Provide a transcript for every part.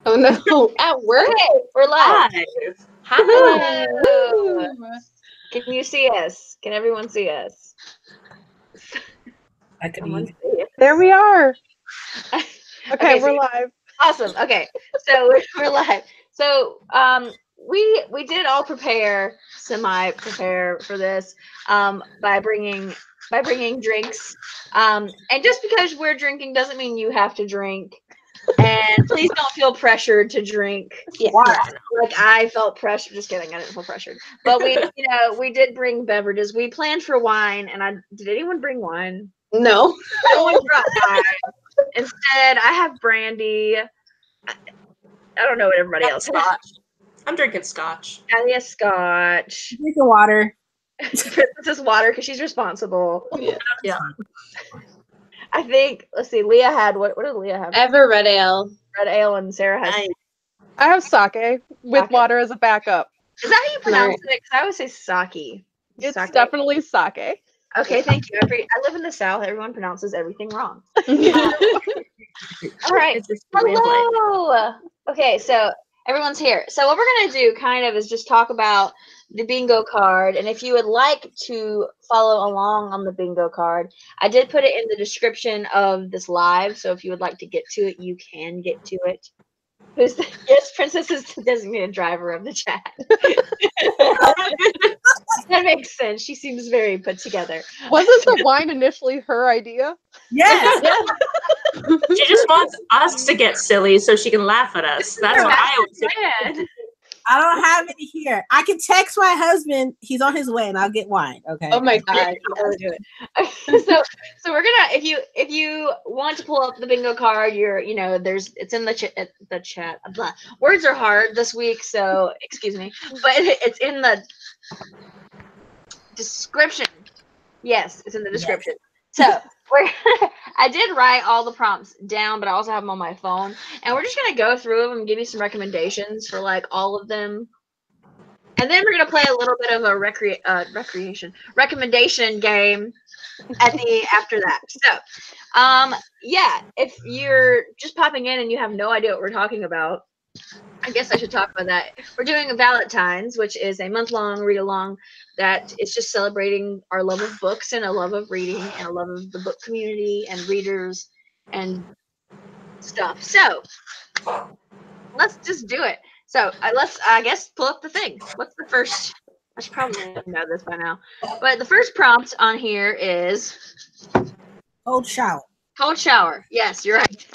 Oh no, at work? Okay, we're live. Hi. Hello. Can you see us? Can everyone see us? I could Someone be. see us. There we are. Okay, so we're live. Awesome. Okay, so we're live. So we did all semi-prepare for this by bringing drinks. And just because we're drinking doesn't mean you have to drink. And please don't feel pressured to drink. Yeah. Like I felt pressure. Just kidding. I didn't feel pressured. But we did bring beverages. We planned for wine, and did anyone bring wine? No. No one brought wine. Instead, I have brandy. I don't know what everybody else has. Scotch. I'm drinking scotch. Addie has scotch. Drinking water. Princess water because she's responsible. Yeah. I think. Let's see. Leah had what? What did Leah have? I have a red ale. Red ale, and Sarah has. I have sake with water as a backup. Is that how you pronounce it? Because I always say sake. It's Sake. definitely sake. Okay, thank you. I live in the South. Everyone pronounces everything wrong. All right. It's just a way of life. Hello. Okay, so everyone's here. So what we're going to do kind of is just talk about the bingo card. And if you would like to follow along on the bingo card, I did put it in the description of this live. So if you would like to get to it, you can get to it. Yes, Princess is the designated driver of the chat. That makes sense. She seems very put together. Wasn't the wine initially her idea? Yes. She just wants us to get silly so she can laugh at us. That's what I always say. I don't have any here. I can text my husband. He's on his way, and I'll get wine. Okay. Oh my god. I'll do it. So we're gonna if you want to pull up the bingo card, it's in the chat. Blah. Words are hard this week, so excuse me, but it's in the description. Yes, it's in the description. Yes. So I did write all the prompts down, but I also have them on my phone, and we're just gonna go through them and give you some recommendations for like all of them, and then we're gonna play a little bit of a recommendation game after that. So, yeah, if you're just popping in and you have no idea what we're talking about, I guess I should talk about that. We're doing a Valentine's, which is a month-long read-along that is just celebrating our love of books and a love of reading and a love of the book community and readers and stuff. So let's just do it. So let's, I guess, pull up the thing. What's the first? I should probably know this by now. But the first prompt on here is Cold shower. Cold shower. Yes, you're right.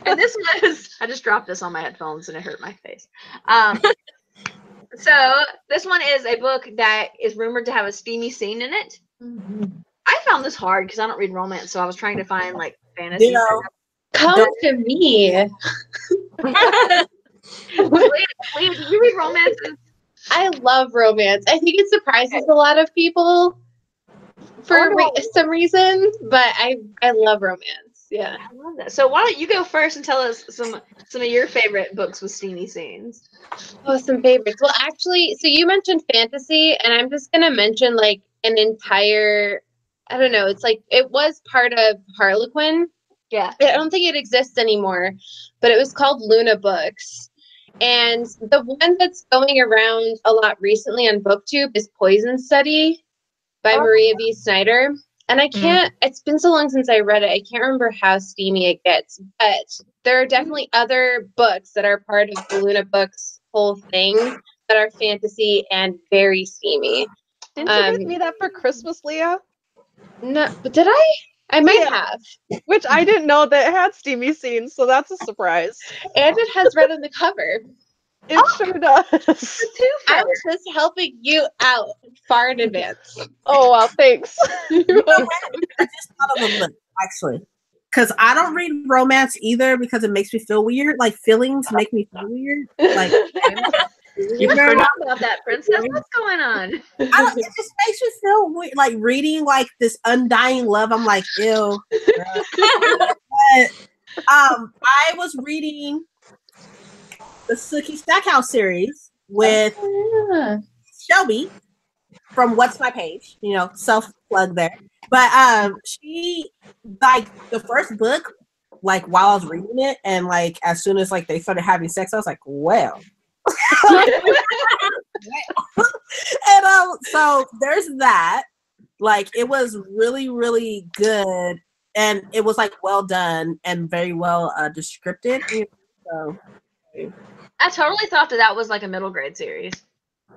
And this was, I just dropped this on my headphones and it hurt my face. So this one is a book that is rumored to have a steamy scene in it. Mm-hmm. I found this hard because I don't read romance, so I was trying to find like fantasy. Come to me. Leah, do you read romances? I love romance. I think it surprises a lot of people for some reason, but I love romance. Yeah, I love that. So why don't you go first and tell us some of your favorite books with steamy scenes? Oh, some favorites. Well, actually, so you mentioned fantasy, and I'm just gonna mention like an entire. I don't know. It's like it was part of Harlequin. Yeah. I don't think it exists anymore, but it was called Luna Books. And the one that's going around a lot recently on BookTube is Poison Study by Maria B. Snyder. And I can't, it's been so long since I read it, I can't remember how steamy it gets. But there are definitely other books that are part of the Luna Books whole thing that are fantasy and very steamy. Didn't you give me that for Christmas, Leah? No, but did I? I might have. Which I didn't know that it had steamy scenes, so that's a surprise. And it has red on the cover. It sure does. I was just helping you out far in advance. Oh, well, thanks. I just thought of a book, actually. Because I don't read romance either because it makes me feel weird. Like, feelings make me feel weird. Like, you forgot about that, Princess. What's going on? It just makes me feel weird. Like, reading, like, this undying love, I'm like, ew. But, I was reading the Sookie Stackhouse series with Shelby from What's My Page, self plug there. But she, like, the first book like while I was reading it, and like as soon as like they started having sex, I was like, well. And so there's that. Like it was really, really good, and it was like well done and very well descripted. So I totally thought that was like a middle grade series.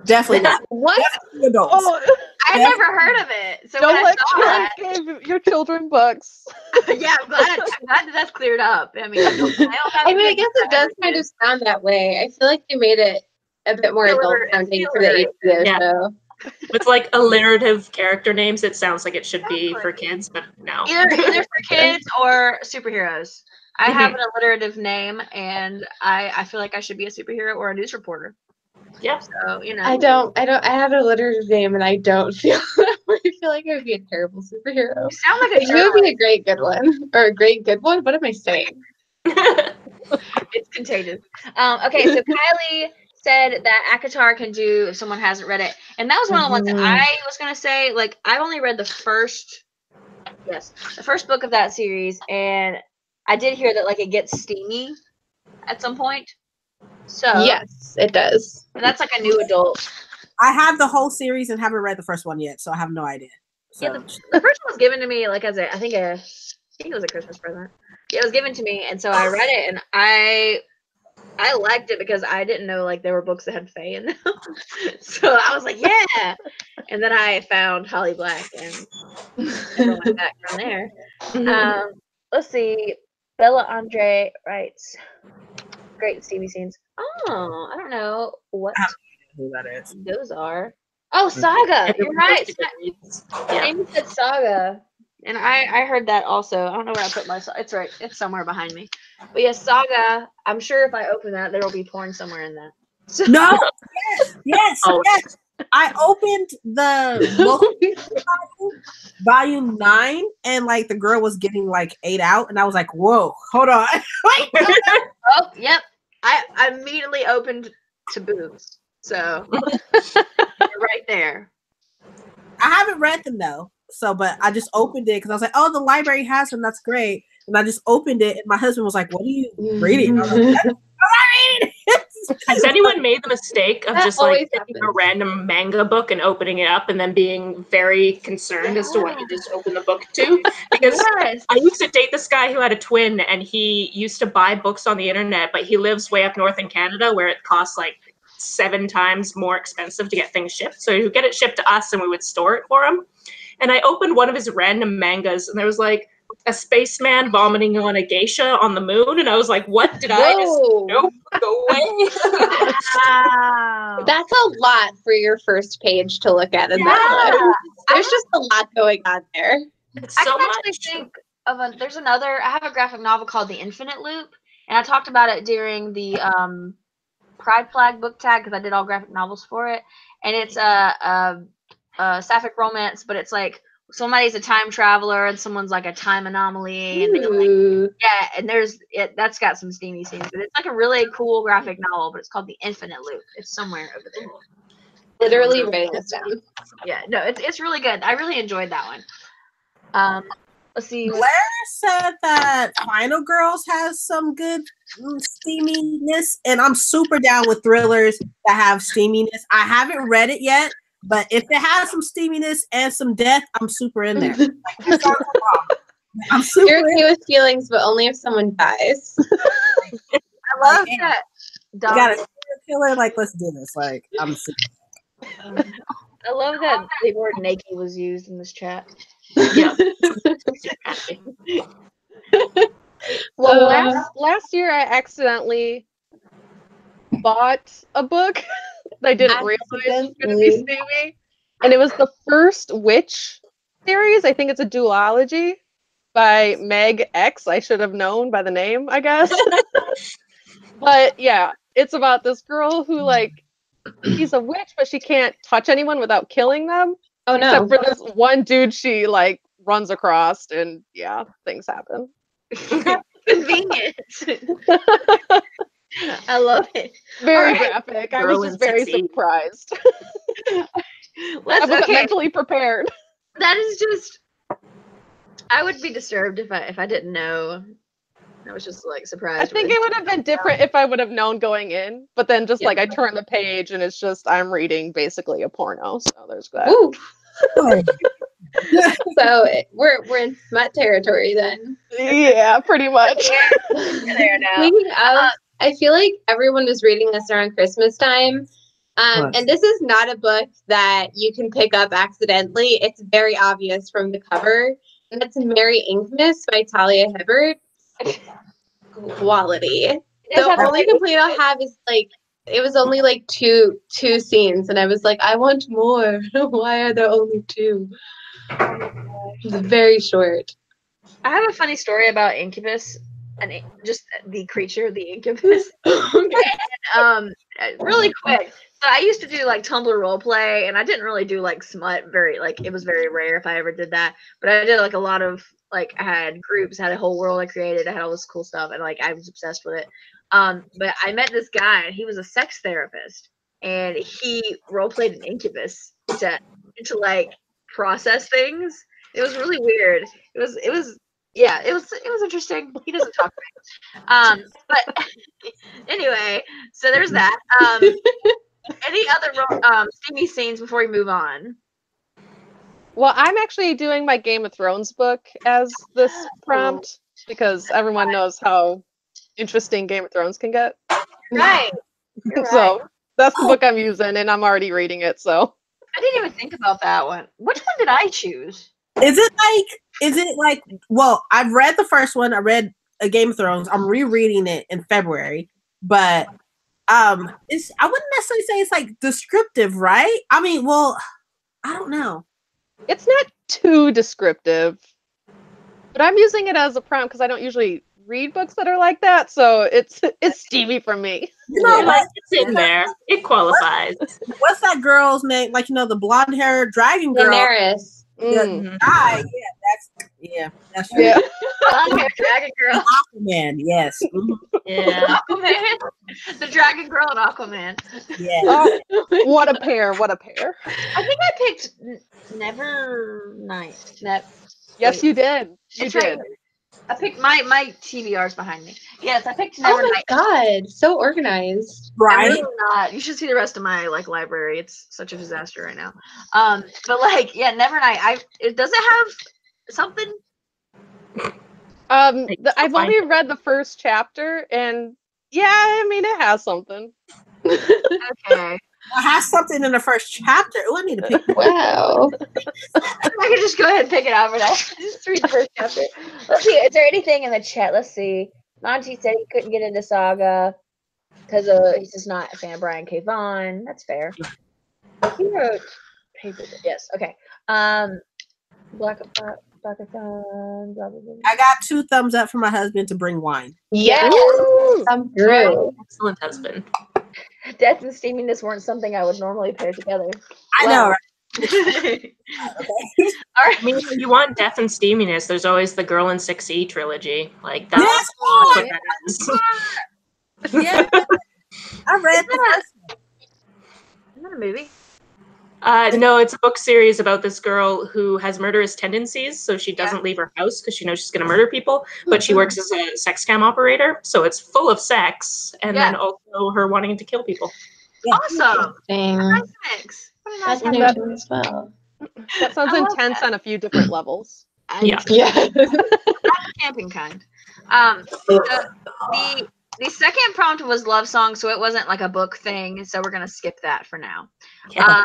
definitely not. What? Definitely adults. Oh, I had never heard of it. So don't when I let saw that, kids give your children books. yeah, I'm glad that that's cleared up. I mean, I mean, I guess it does kind of sound that way. I feel like they made it a bit more adult sounding for the HBO Yeah. show. With like alliterative character names, it sounds like it should be for kids, but no. Either for kids or superheroes. I have an alliterative name, and I feel like I should be a superhero or a news reporter. Yeah. So you know, I have a alliterative name, and I don't feel. I feel like I would be a terrible superhero. you sound like a You would be journalist. a great good one, or a great good one. What am I saying? It's contagious. Okay, so Kylie said that ACOTAR can do if someone hasn't read it, and that was one of the ones that I was gonna say. Like, I've only read the first book of that series, and I did hear that like it gets steamy at some point. So Yes, it does. and that's like a new adult. I have the whole series and haven't read the first one yet, so I have no idea. So. Yeah, the first one was given to me like as I think it was a Christmas present. Yeah, it was given to me, and so I read it, and I liked it because I didn't know like there were books that had Fae in them. So I was like, yeah. And then I found Holly Black and went back from there. Let's see. Bella Andre writes, great steamy scenes. Oh, I don't know what Who that is? those are. Oh, Saga. You're right. Yeah. Amy said Saga. And I heard that also. I don't know where I put my. It's right. It's somewhere behind me. But yes, Saga. I'm sure if I open that, there will be porn somewhere in that. So, No. Yes. Oh. Yes. I opened the book volume 9, and like the girl was getting like 8 out, and I was like, "Whoa, hold on!" oh, yep. I immediately opened to boobs. So right there. I haven't read them though. So, but I just opened it because I was like, "Oh, the library has them. That's great." And I just opened it, and my husband was like, "What are you reading?" I was like, I'm not reading it. Has anyone made the mistake of That just like always picking a happens. random manga book and opening it up and then being very concerned as to what you just opened the book to? Because Yes. I used to date this guy who had a twin, and he used to buy books on the internet, but he lives way up north in Canada where it costs like 7 times more expensive to get things shipped. So he would get it shipped to us and we would store it for him. And I opened one of his random mangas, and there was like a spaceman vomiting on a geisha on the moon, and I was like, "What did I just? Whoa. Nope, go away." Wow. That's a lot for your first page to look at in Yeah. that one. There's just a lot going on there. It's I so can actually much. think of I have a graphic novel called The Infinite Loop, and I talked about it during the Pride Flag book tag because I did all graphic novels for it, and it's a sapphic romance, but it's like somebody's a time traveler and someone's like a time anomaly, and they like, Ooh. yeah, and that's got some steamy scenes, but it's like a really cool graphic novel, but it's called The Infinite Loop. It's somewhere over there. Literally writing this down. Yeah, no, it's really good. I really enjoyed that one. Let's see. Blair said that Final Girls has some good steaminess, and I'm super down with thrillers that have steaminess. I haven't read it yet, but if it has some steaminess and some death, I'm super in there. Like, I'm super You're in. okay with feelings, but only if someone dies. I love Yeah. that. You got a serial killer? Like, let's do this. Like, I'm super. I love that the word naked was used in this chat. Yeah. Well, last year I accidentally bought a book that I didn't realize was going to be steamy, and it was the first Witch series. I think it's a duology by Meg X. I should have known by the name, I guess. But yeah, it's about this girl who like she's a witch, but she can't touch anyone without killing them. Oh no. Except for this one dude she like runs across, and yeah, things happen. Convenient. I love it. Very All right. graphic. I Girl was just and very sexy. surprised. I Let's wasn't okay. mentally prepared. That is just. I would be disturbed if I didn't know I was just like I surprised. think it would have been different if I would have known going in, but then just like I turn the page and it's just I'm reading basically a porno. So there's that. Ooh. Oh, So we're in smut territory then. Yeah, pretty much. there now. Speaking of, I feel like everyone was reading this around Christmas time. What? And this is not a book that you can pick up accidentally. It's very obvious from the cover. And that's Merry Inkmas by Talia Hibbert. Quality. The only complaint I'll have is like it was only like two scenes, and I was like, I want more. Why are there only two? It's very short. I have a funny story about Incubus, and just the creature, the Incubus. Really quick. So I used to do like Tumblr roleplay, and I didn't really do like smut. It was very rare if I ever did that. But I did like a lot of like I had groups, had a whole world I created. I had all this cool stuff, and like I was obsessed with it. But I met this guy, and he was a sex therapist, and he roleplayed an Incubus to like process things. It was really weird. It was interesting. He doesn't talk to me. But anyway, so there's that. Any other steamy scenes before we move on? Well, I'm actually doing my Game of Thrones book as this prompt because everyone knows how interesting Game of Thrones can get. Right. You're right. So that's the book I'm using, and I'm already reading it. So I didn't even think about that one. Which one did I choose? Is it like, well, I've read the first one. I read A Game of Thrones. I'm rereading it in February, but I wouldn't necessarily say it's like descriptive, right? I mean, well, I don't know. it's not too descriptive, but I'm using it as a prompt because I don't usually read books that are like that. So it's steamy for me. You know, like It's in there. It qualifies. what's that girl's name? Like, you know, the blonde hair dragon girl. Daenerys. Mm. That's Yeah. Dragon Girl. Aquaman, yes. Mhm. Yeah. Aquaman. The Dragon Girl and Aquaman. Yeah. Oh, what a pair! What a pair! I think I picked Nevernight. Yes, you did. You It's right did. here. I picked my TBR's behind me. Yes, I picked Oh my Nevernight. god, so organized. I'm Right. really not. You should see the rest of my like library. It's such a disaster right now. But like, yeah, Nevernight. Does it have something? I've only read the first chapter, and yeah, I mean it has something. Okay. I have something in the first chapter. Oh, I need to pick. Wow. I can just go ahead and pick it out for now. Just read the first chapter. Let's see. Is there anything in the chat? Let's see. Monty said he couldn't get into Saga because he's just not a fan of Brian K. Vaughan. That's fair. He wrote paper. Yes. Okay. Blackathon. Blah, blah, blah, blah. I got 2 thumbs up for my husband to bring wine. Yes. Ooh. Come through. Excellent husband. Death and steaminess weren't something I would normally pair together. I know, right? I mean, if you want death and steaminess, there's always the Girl in 6E trilogy. Like that's Yes, what that is. Yeah. I read the first one. Isn't that a movie? No, it's a book series about this girl who has murderous tendencies, so she doesn't leave her house because she knows she's going to murder people, but she works as a sex scam operator, so it's full of sex, and then also her wanting to kill people. Yeah. Awesome. Dang. Nice mix. What a nice That's mix. new as well. That sounds I love intense on a few different levels. Yeah. Yeah. Not the camping kind. The second prompt was love song, so it wasn't like a book thing, so we're gonna skip that for now. Yeah.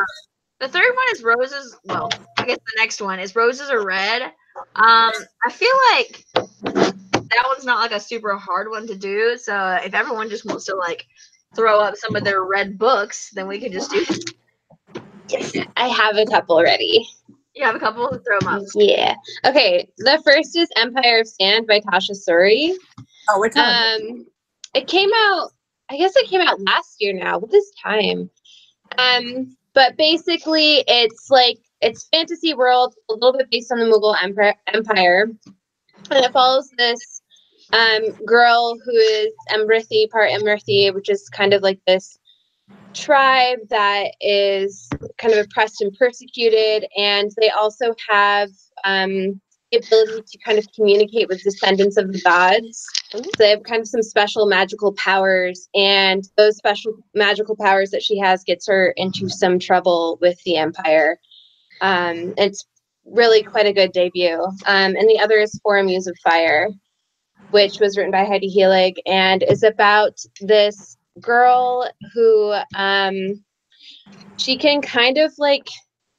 The third one is roses. Well, I guess the next one is roses are red. I feel like that one's not like a super hard one to do. So if everyone just wants to like throw up some of their red books, then we could just do. Yes. I have a couple ready. You have a couple to throw them up. Yeah. Okay. The first is Empire of Sand by Tasha Suri. Oh, we're talking. It came out. I guess it came out last year. Now, what is time? But basically, it's fantasy world, a little bit based on the Mughal Empire, and it follows this girl who is Amrithi, part Amrithi, which is kind of like this tribe that is kind of oppressed and persecuted, and they also have the ability to kind of communicate with descendants of the gods. So they have kind of some special magical powers, and those special magical powers that she has gets her into some trouble with the Empire. It's really quite a good debut. And the other is For a Muse of Fire, which was written by Heidi Heelig and is about this girl who she can kind of like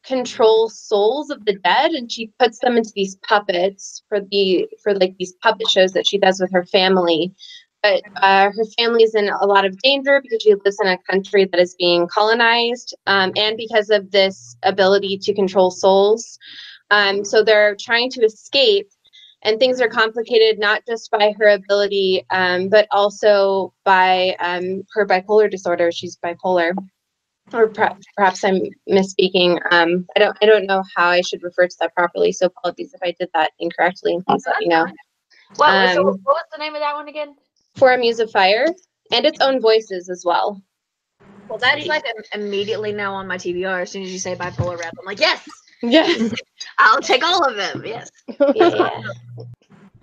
control souls of the dead, and she puts them into these puppets for these puppet shows that she does with her family. But her family is in a lot of danger because she lives in a country that is being colonized, and because of this ability to control souls. So they're trying to escape, and things are complicated not just by her ability, but also by her bipolar disorder. She's bipolar. Or perhaps I'm misspeaking. I don't know how I should refer to that properly. So apologies if I did that incorrectly. Please let me know. So what was the name of that one again? For a Muse of Fire, and its own voices as well. Well, that's like immediately now on my TBR. As soon as you say bipolar rep, I'm like, yes, Yes. I'll take all of them. Yes, Yeah.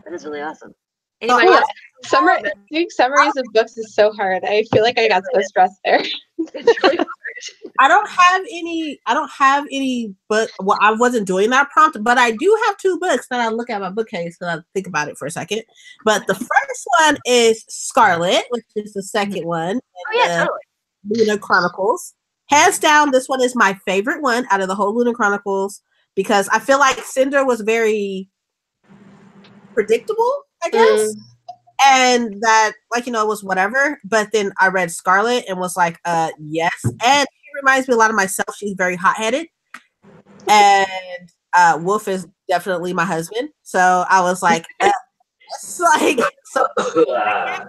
that is really awesome. Anybody else? Doing summaries of books is so hard. I feel like I got so stressed there. It's really hard. I don't have any book. Well, I wasn't doing that prompt, but I do have 2 books that I look at my bookcase and I think about it for a second. But the first one is Scarlet, which is the second one. Totally. Lunar Chronicles. Hands down, this one is my favorite one out of the whole Lunar Chronicles because I feel like Cinder was very predictable, I guess. And that, like, it was whatever. But then I read Scarlet and was like, yes. And she reminds me a lot of myself. She's very hot-headed. And Wolf is definitely my husband. So I was like, it's like, so I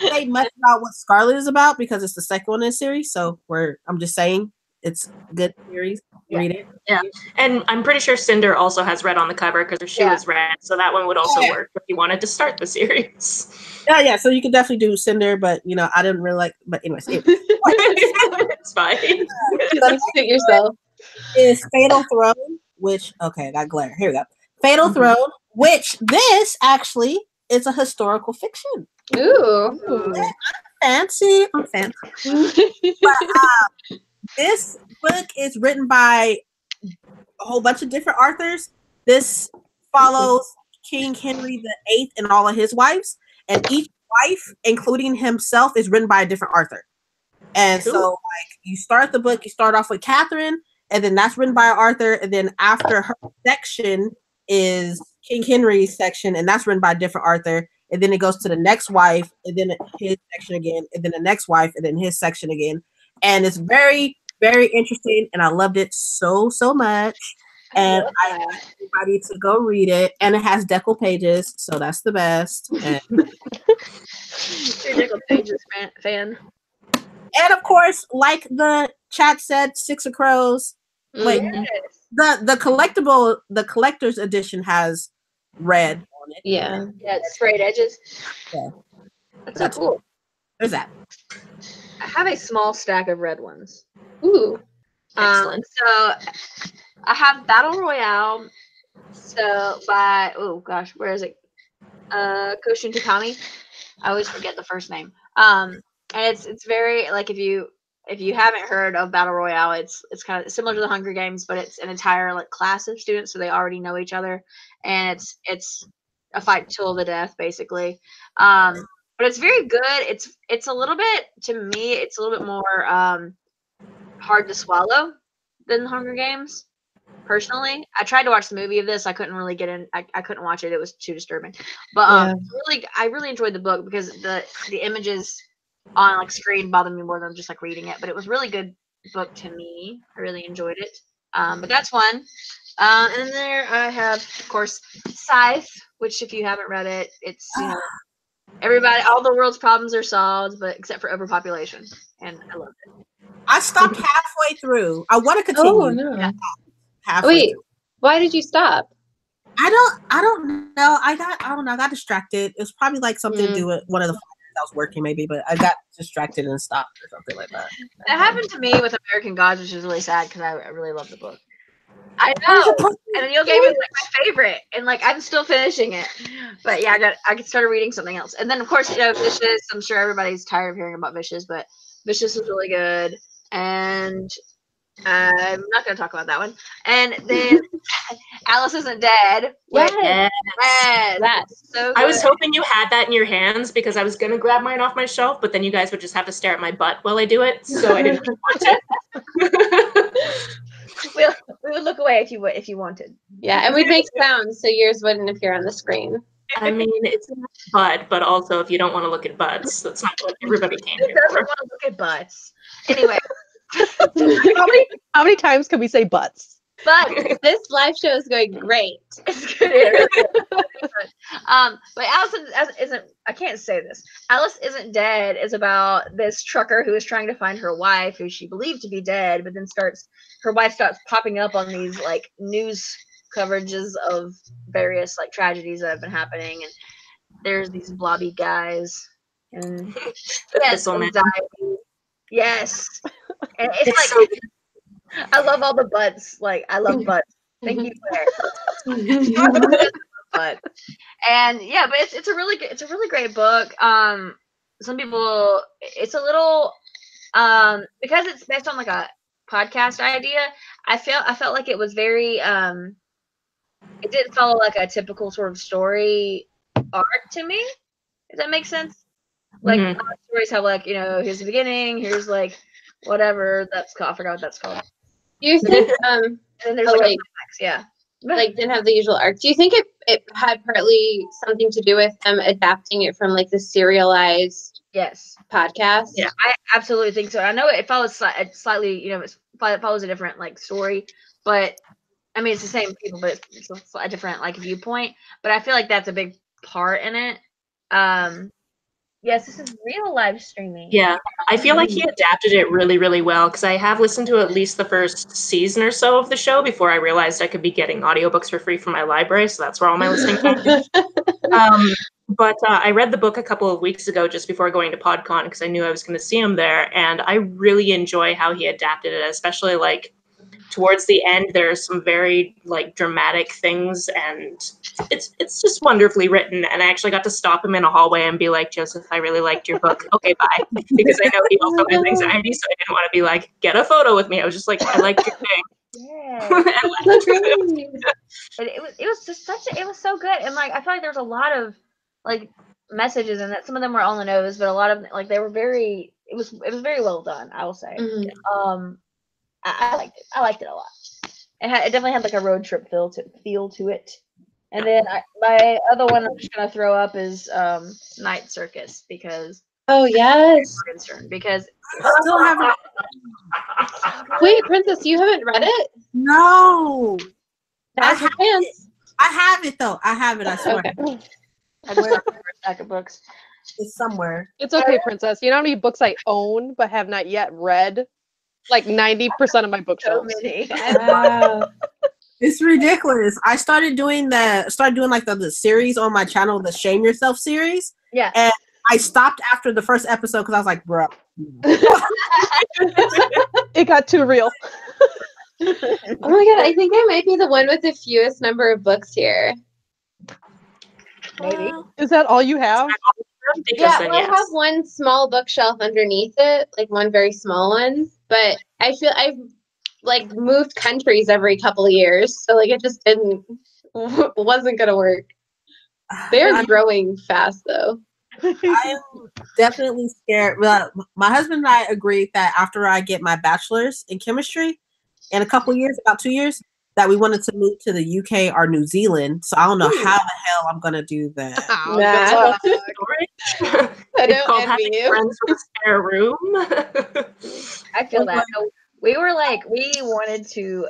can't say much about what Scarlet is about because it's the second one in the series. So I'm just saying it's a good series. Read it. Yeah, and I'm pretty sure Cinder also has red on the cover because her shoe is red, so that one would also work if you wanted to start the series. Yeah. So you could definitely do Cinder, but I didn't really like. But anyways, it's fine. Substitute yourself. Is Fatal Throne, which I got glare. Here we go. Fatal Throne, which this actually is a historical fiction. Ooh. I'm fancy. But this book is written by a whole bunch of different authors. This follows King Henry VIII and all of his wives, and each wife, including himself, is written by a different author. And so, like, you start the book, you start off with Catherine, and then that's written by an author, and then after her section is King Henry's section, and that's written by a different author, and then it goes to the next wife, and then his section again, and then the next wife, and then his section again. And it's very, very interesting, and I loved it so much. And I want everybody to go read it. And it has decal pages, so that's the best. And You're a decal pages fan. And of course, like the chat said, Six of Crows. Wait, the collector's edition has red on it. Yeah. Yeah, sprayed edges. Yeah. That's so cool. There's that. I have a small stack of red ones. Ooh. Excellent. So I have Battle Royale. So where is it? Koshin Takami. I always forget the first name. And it's very, like, if you haven't heard of Battle Royale, it's kind of similar to the Hunger Games, but it's an entire, like, class of students, so they already know each other, and it's a fight till the death, basically. But it's very good. It's a little bit, to me, it's a little bit more hard to swallow than the Hunger Games. Personally, I tried to watch the movie of this. I couldn't really get in. I couldn't watch it. It was too disturbing. But I really enjoyed the book because the images on, like, screen bothered me more than just, like, reading it. But it was a really good book to me. I really enjoyed it. But that's one. And then there I have, of course, Scythe, which, if you haven't read it, it's, everybody, all the world's problems are solved, but except for overpopulation, and I loved it. I stopped halfway through. I want to continue. Oh no! Halfway through. Why did you stop? I don't know. I got distracted. It was probably like something to do with one of the I was working, maybe, but I got distracted and stopped or something like that. That happened to me with American Gods, which is really sad because I really love the book. I know. And then you'll gave me like my favorite, and like I'm still finishing it. But yeah, I started reading something else, and then of course Vicious. I'm sure everybody's tired of hearing about Vicious, but Vicious is really good, and I'm not going to talk about that one. And then Alice Isn't Dead. Yes. So good. I was hoping you had that in your hands because I was going to grab mine off my shelf, but then you guys would just have to stare at my butt while I do it, so I didn't want to. We would look away if you wanted. Yeah, and we'd make sounds so yours wouldn't appear on the screen. I mean, it's a butt, but also if you don't want to look at butts, that's not what everybody came here Doesn't for. want to look at butts. Anyway. How many times can we say butts? But this live show is going great. It's good. But Alice isn't. I can't say this. Alice Isn't Dead is about this trucker who is trying to find her wife, who she believed to be dead, but then her wife starts popping up on these like news coverages of various like tragedies that have been happening, and there's these blobby guys, and yes, anxiety. Yes, and it's like. So I love all the butts. Like I love butts. Thank you, Claire. But and yeah, but it's a really great book. Some people it's a little because it's based on like a podcast idea. I felt like it was very it didn't follow like a typical sort of story arc to me. Does that make sense? Like a lot of stories have like here's the beginning, here's like whatever that's called. I forgot what that's called. Do you think and then there's like didn't have the usual arc? Do you think it had partly something to do with them adapting it from like the serialized podcast? Yeah, I absolutely think so. I know it follows slightly, it follows a different like story, but I mean it's the same people, but it's a different like viewpoint. But I feel like that's a big part in it. Yes, this is real live streaming. Yeah, I feel like he adapted it really, really well because I have listened to at least the first season or so of the show before I realized I could be getting audiobooks for free from my library, so that's where all my listening came from. But I read the book a couple of weeks ago just before going to PodCon because I knew I was going to see him there, and I really enjoy how he adapted it, especially like towards the end there's some very like dramatic things, and it's just wonderfully written. And I actually got to stop him in a hallway and be like, Joseph, I really liked your book. Okay, bye. Because I know he also has anxiety, so I didn't want to be like, get a photo with me. I was just like, I liked your thing. Yeah. It was just it was so good. And like I feel like there's a lot of like messages in it. Some of them were on the nose, but a lot of they were very it was very well done, I will say. I liked it. I liked it a lot. It definitely had like a road trip feel to it. And then my other one I'm just gonna throw up is Night Circus because yes, because I still haven't. Wait, Princess, you haven't read it? No, That's your chance. I have it though. I have it. I swear. Okay. I just have a stack of books. It's somewhere. It's okay, Princess. You know how many books I own but have not yet read? Like 90% of my bookshelves. So many. Wow. It's ridiculous. I started doing like the series on my channel, the Shame Yourself series. Yeah. And I stopped after the first episode because I was like, bro. It got too real. Oh my god, I think I might be the one with the fewest number of books here. Maybe. Is that all you have? Yeah, well, I have one small bookshelf underneath it, like one very small one. But I feel I've like moved countries every couple of years, so like it just wasn't gonna work. They're growing fast though. I am definitely scared. Well, my husband and I agreed that after I get my bachelor's in chemistry in a couple years, about 2 years, that we wanted to move to the UK or New Zealand. So I don't know how the hell I'm gonna do that. Nah. I It's called don't having envy you. friends with a spare room. I feel that. We were like, we wanted to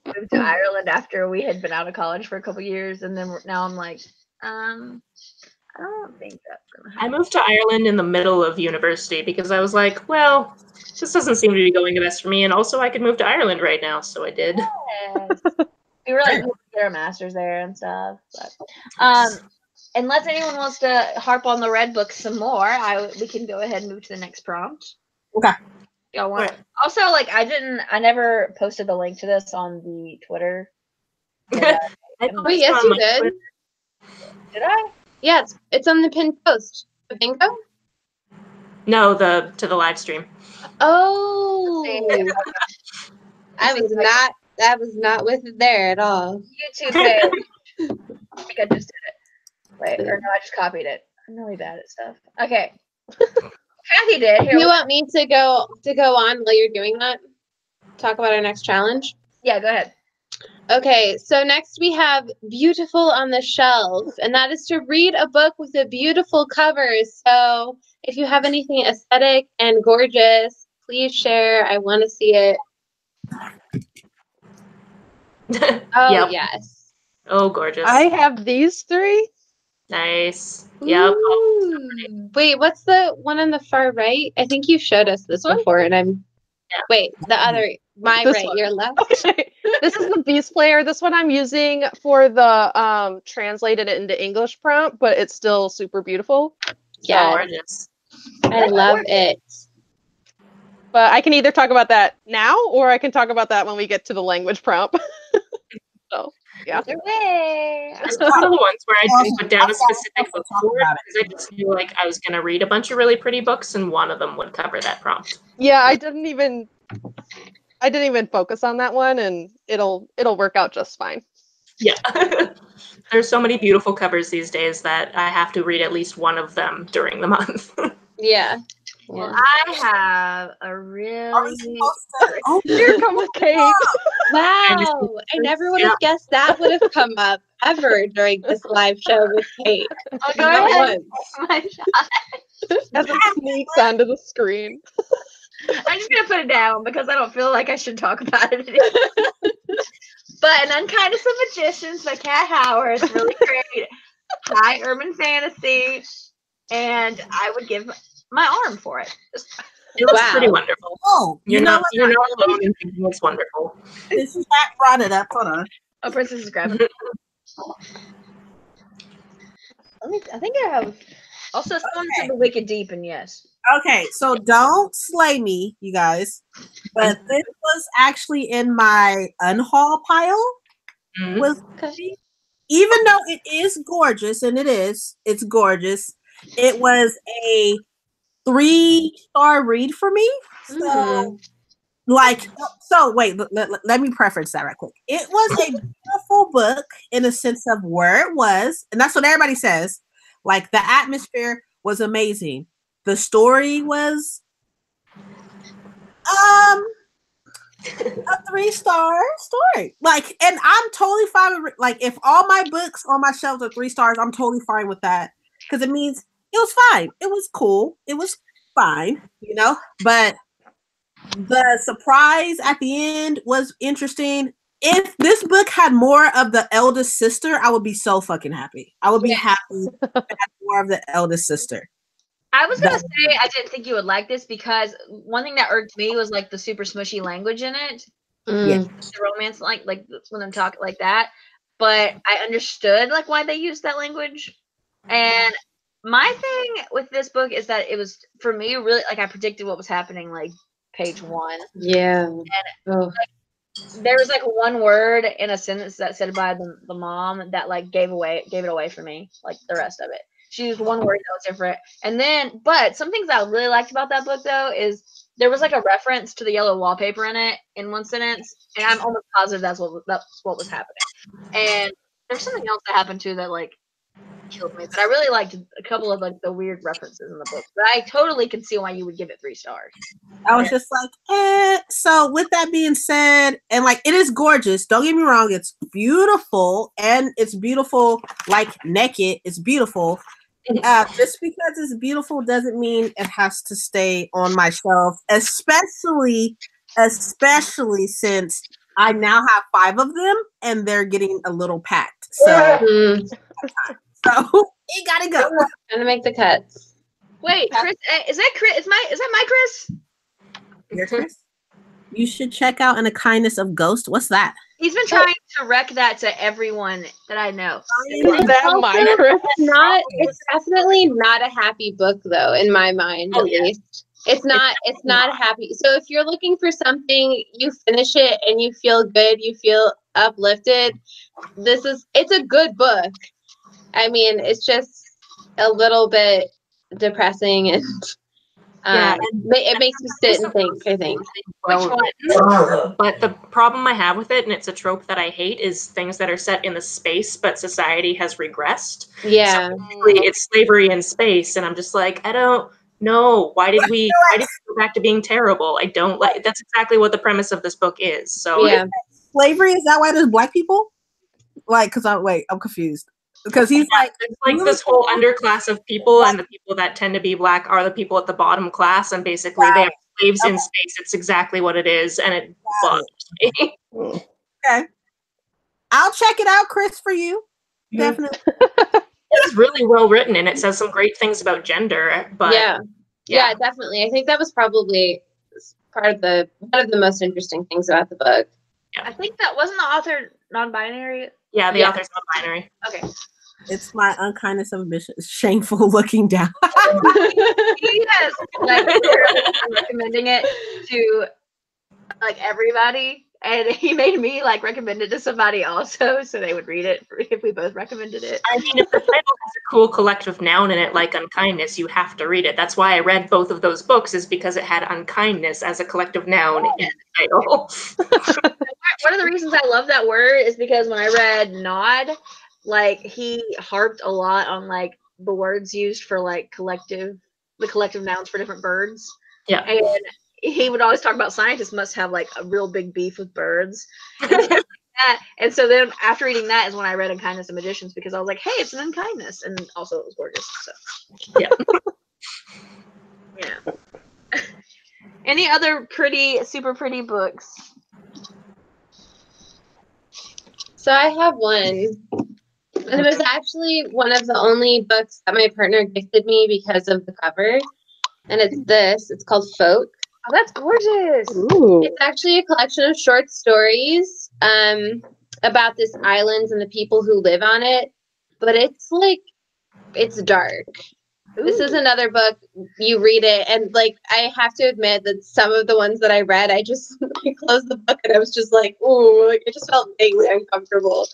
move to Ireland after we had been out of college for a couple years, and then now I'm like, I don't think that's gonna happen. I moved to Ireland in the middle of university because I was like, well, this doesn't seem to be going the best for me, and also I could move to Ireland right now, so I did. Yes. We were like, we get our masters there and stuff. But, unless anyone wants to harp on the red book some more, we can go ahead and move to the next prompt. Okay. Y'all want? Also, like, I never posted the link to this on the Twitter I Wait, posted yes, on you my did. Twitter. Did I? Yeah, it's on the pinned post. The bingo? No, to the live stream. Oh, I was not. That was not with it there at all. YouTube page. I think I just did it. Wait, or no, I just copied it. I'm really bad at stuff. Okay. Kathy did. Here, You want me to go on while you're doing that? Talk about our next challenge. yeah, go ahead. Okay, so next we have Beautiful on the Shelf, and that is to read a book with a beautiful cover. So if you have anything aesthetic and gorgeous, please share. I want to see it. Oh, Yep. yes. Oh, gorgeous. I have these three. Nice. Yep. Ooh. Wait, what's the one on the far right? I think you showed us this one? before, and wait, the other, my This right, one. your left. Okay. This is the Beast Player. This one I'm using for the translated it into English prompt, but it's still super beautiful. Yeah, Gorgeous. I love it. But I can either talk about that now or I can talk about that when we get to the language prompt. So, yeah. Either way. This was one of the ones where I didn't put down a specific book Talk for it about because I just knew like I was going to read a bunch of really pretty books and one of them would cover that prompt. Yeah, I didn't even focus on that one, and it'll work out just fine. Yeah. There's so many beautiful covers these days that I have to read at least one of them during the month. Yeah. Well, Yeah. I have a Are we really. supposed to? Oh, Here comes Kate. Wow, I never would have guessed that would have come up ever during this live show with Kate. Oh, go Not ahead. once. My shot. As it sneaks onto the screen. I'm just gonna put it down because I don't feel like I should talk about it anymore. But An Unkindness of Magicians by Kat Howard is really great. High urban fantasy, and I would give my arm for it. It was Wow. pretty wonderful. Oh, You're know not what? you're not alone in thinking it's wonderful. This is Jack brought it up. Hold on. Oh, Princess is grabbing it. I think I have also Storms of the Wicked Deep, and yes. Okay, so don't slay me, you guys. But this was actually in my unhaul pile. Mhm. With even though it is gorgeous, and it's gorgeous. It was a 3-star read for me. So, wait, let me preference that right quick. It was a beautiful book in the sense of where it was, and that's what everybody says. Like, the atmosphere was amazing. The story was a 3-star story. Like, and I'm totally fine with, like, if all my books on my shelves are 3 stars, I'm totally fine with that. Because it means it was fine. It was cool. It was fine, you know? But the surprise at the end was interesting. If this book had more of the eldest sister, I would be so fucking happy. I would be happy if it had more of the eldest sister. I was gonna say I didn't think you would like this because one thing that irked me was like the super smushy language in it. Mm. The romance, like when I'm talking like that. But I understood like why they used that language. And my thing with this book is that it was, for me, really like I predicted what was happening like page 1. Yeah. And there was like one word in a sentence that said by the mom that like gave it away for me, like the rest of it. She used one word that was different. And then, but some things I really liked about that book though is there was like a reference to the yellow wallpaper in it in one sentence, and I'm almost positive that's what was happening. And there's something else that happened too that like killed me, but I really liked a couple of like the weird references in the book. But I totally can see why you would give it 3 stars. I was just like, So with that being said, and like it is gorgeous. Don't get me wrong, it's beautiful, and it's beautiful like naked. It's beautiful. Just because it's beautiful doesn't mean it has to stay on my shelf, especially since I now have 5 of them and they're getting a little packed. So, so it gotta go. Gonna make the cuts. Wait, Chris, is that Chris? Is that my Chris? Your Chris? You should check out In the Kindness of Ghost. What's that? He's been trying to wreck that to everyone that I know. It's definitely not a happy book though, in my mind, at least. It's not a happy. So if you're looking for something, you finish it and you feel good, you feel uplifted. It's a good book. I mean, it's just a little bit depressing and it makes you sit and think, I think. Which one? But the problem I have with it, and it's a trope that I hate, is things that are set in the space, but society has regressed. Yeah. So basically it's slavery in space, and I'm just like, I don't know. Why did we go back to being terrible? I don't like. That's exactly what the premise of this book is. So yeah. Slavery, is that why there's black people? Like, I'm confused. Because he's like, it's like this whole underclass of people, and the people that tend to be black are the people at the bottom class, and basically they have slaves in space. It's exactly what it is, and it bugs me. Okay. I'll check it out, Chris, for you. Definitely. It's really well written, and it says some great things about gender, but yeah, definitely. I think that was probably one of the most interesting things about the book. Yeah. I think that wasn't the author non-binary. Yeah, the author's non-binary. Okay. It's my unkindness of admission. It's shameful looking down. Yes, like I'm recommending it to like everybody, and he made me like recommend it to somebody also, so they would read it if we both recommended it. I mean, if the title has a cool collective noun in it, like unkindness, you have to read it. That's why I read both of those books, is because it had unkindness as a collective noun in the title. One of the reasons I love that word is because when I read Nod, like he harped a lot on like the words used for like the collective nouns for different birds. Yeah. And he would always talk about scientists must have like a real big beef with birds. And so then after reading that is when I read Unkindness of Magicians, because I was like, hey, it's an unkindness. And also it was gorgeous. So yeah. Any other super pretty books? So I have one. And it was actually one of the only books that my partner gifted me because of the cover. And it's this. It's called Folk. Oh, that's gorgeous. Ooh. It's actually a collection of short stories about this island and the people who live on it. But it's dark. Ooh. This is another book, you read it, and like I have to admit that some of the ones that I read, I just closed the book and I was just like, ooh, like I just felt vaguely uncomfortable.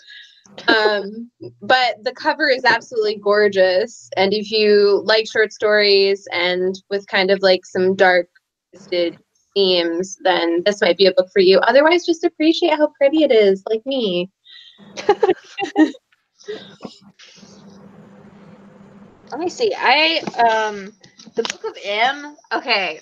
But the cover is absolutely gorgeous, and if you like short stories and with kind of like some dark twisted themes, then this might be a book for you. Otherwise, just appreciate how pretty it is, like me. Let me see. The Book of M. Okay,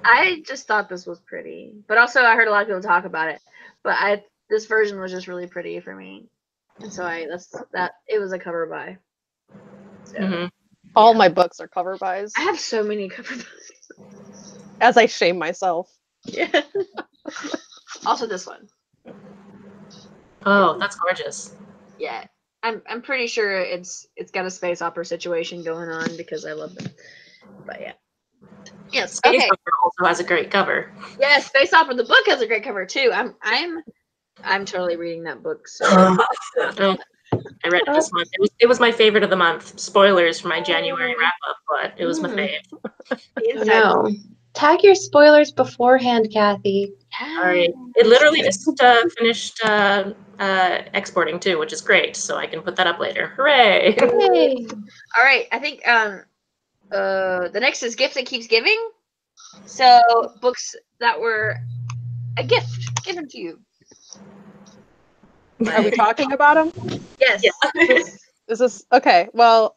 I just thought this was pretty, but also I heard a lot of people talk about it. But this version was just really pretty for me, and so it was a cover buy. So, all my books are cover buys. I have so many cover buys. As I shame myself. Yeah. Also, this one. Oh, that's gorgeous. Yeah. I'm pretty sure it's got a space opera situation going on because I love them. But yeah. Yes. Space Okay. Opera also has a great cover. Yeah, Space Opera. The book has a great cover too. I'm totally reading that book. So. I read it this month. It was my favorite of the month. Spoilers for my January wrap up, but it was my fave. No. Tag your spoilers beforehand, Kathy. All right. It literally just finished exporting too, which is great. So I can put that up later. Hooray! Yay. All right. I think the next is Gift That Keeps Giving. So books that were a gift given to you. Are we talking about them? Yes. Yeah. Is this okay? Well,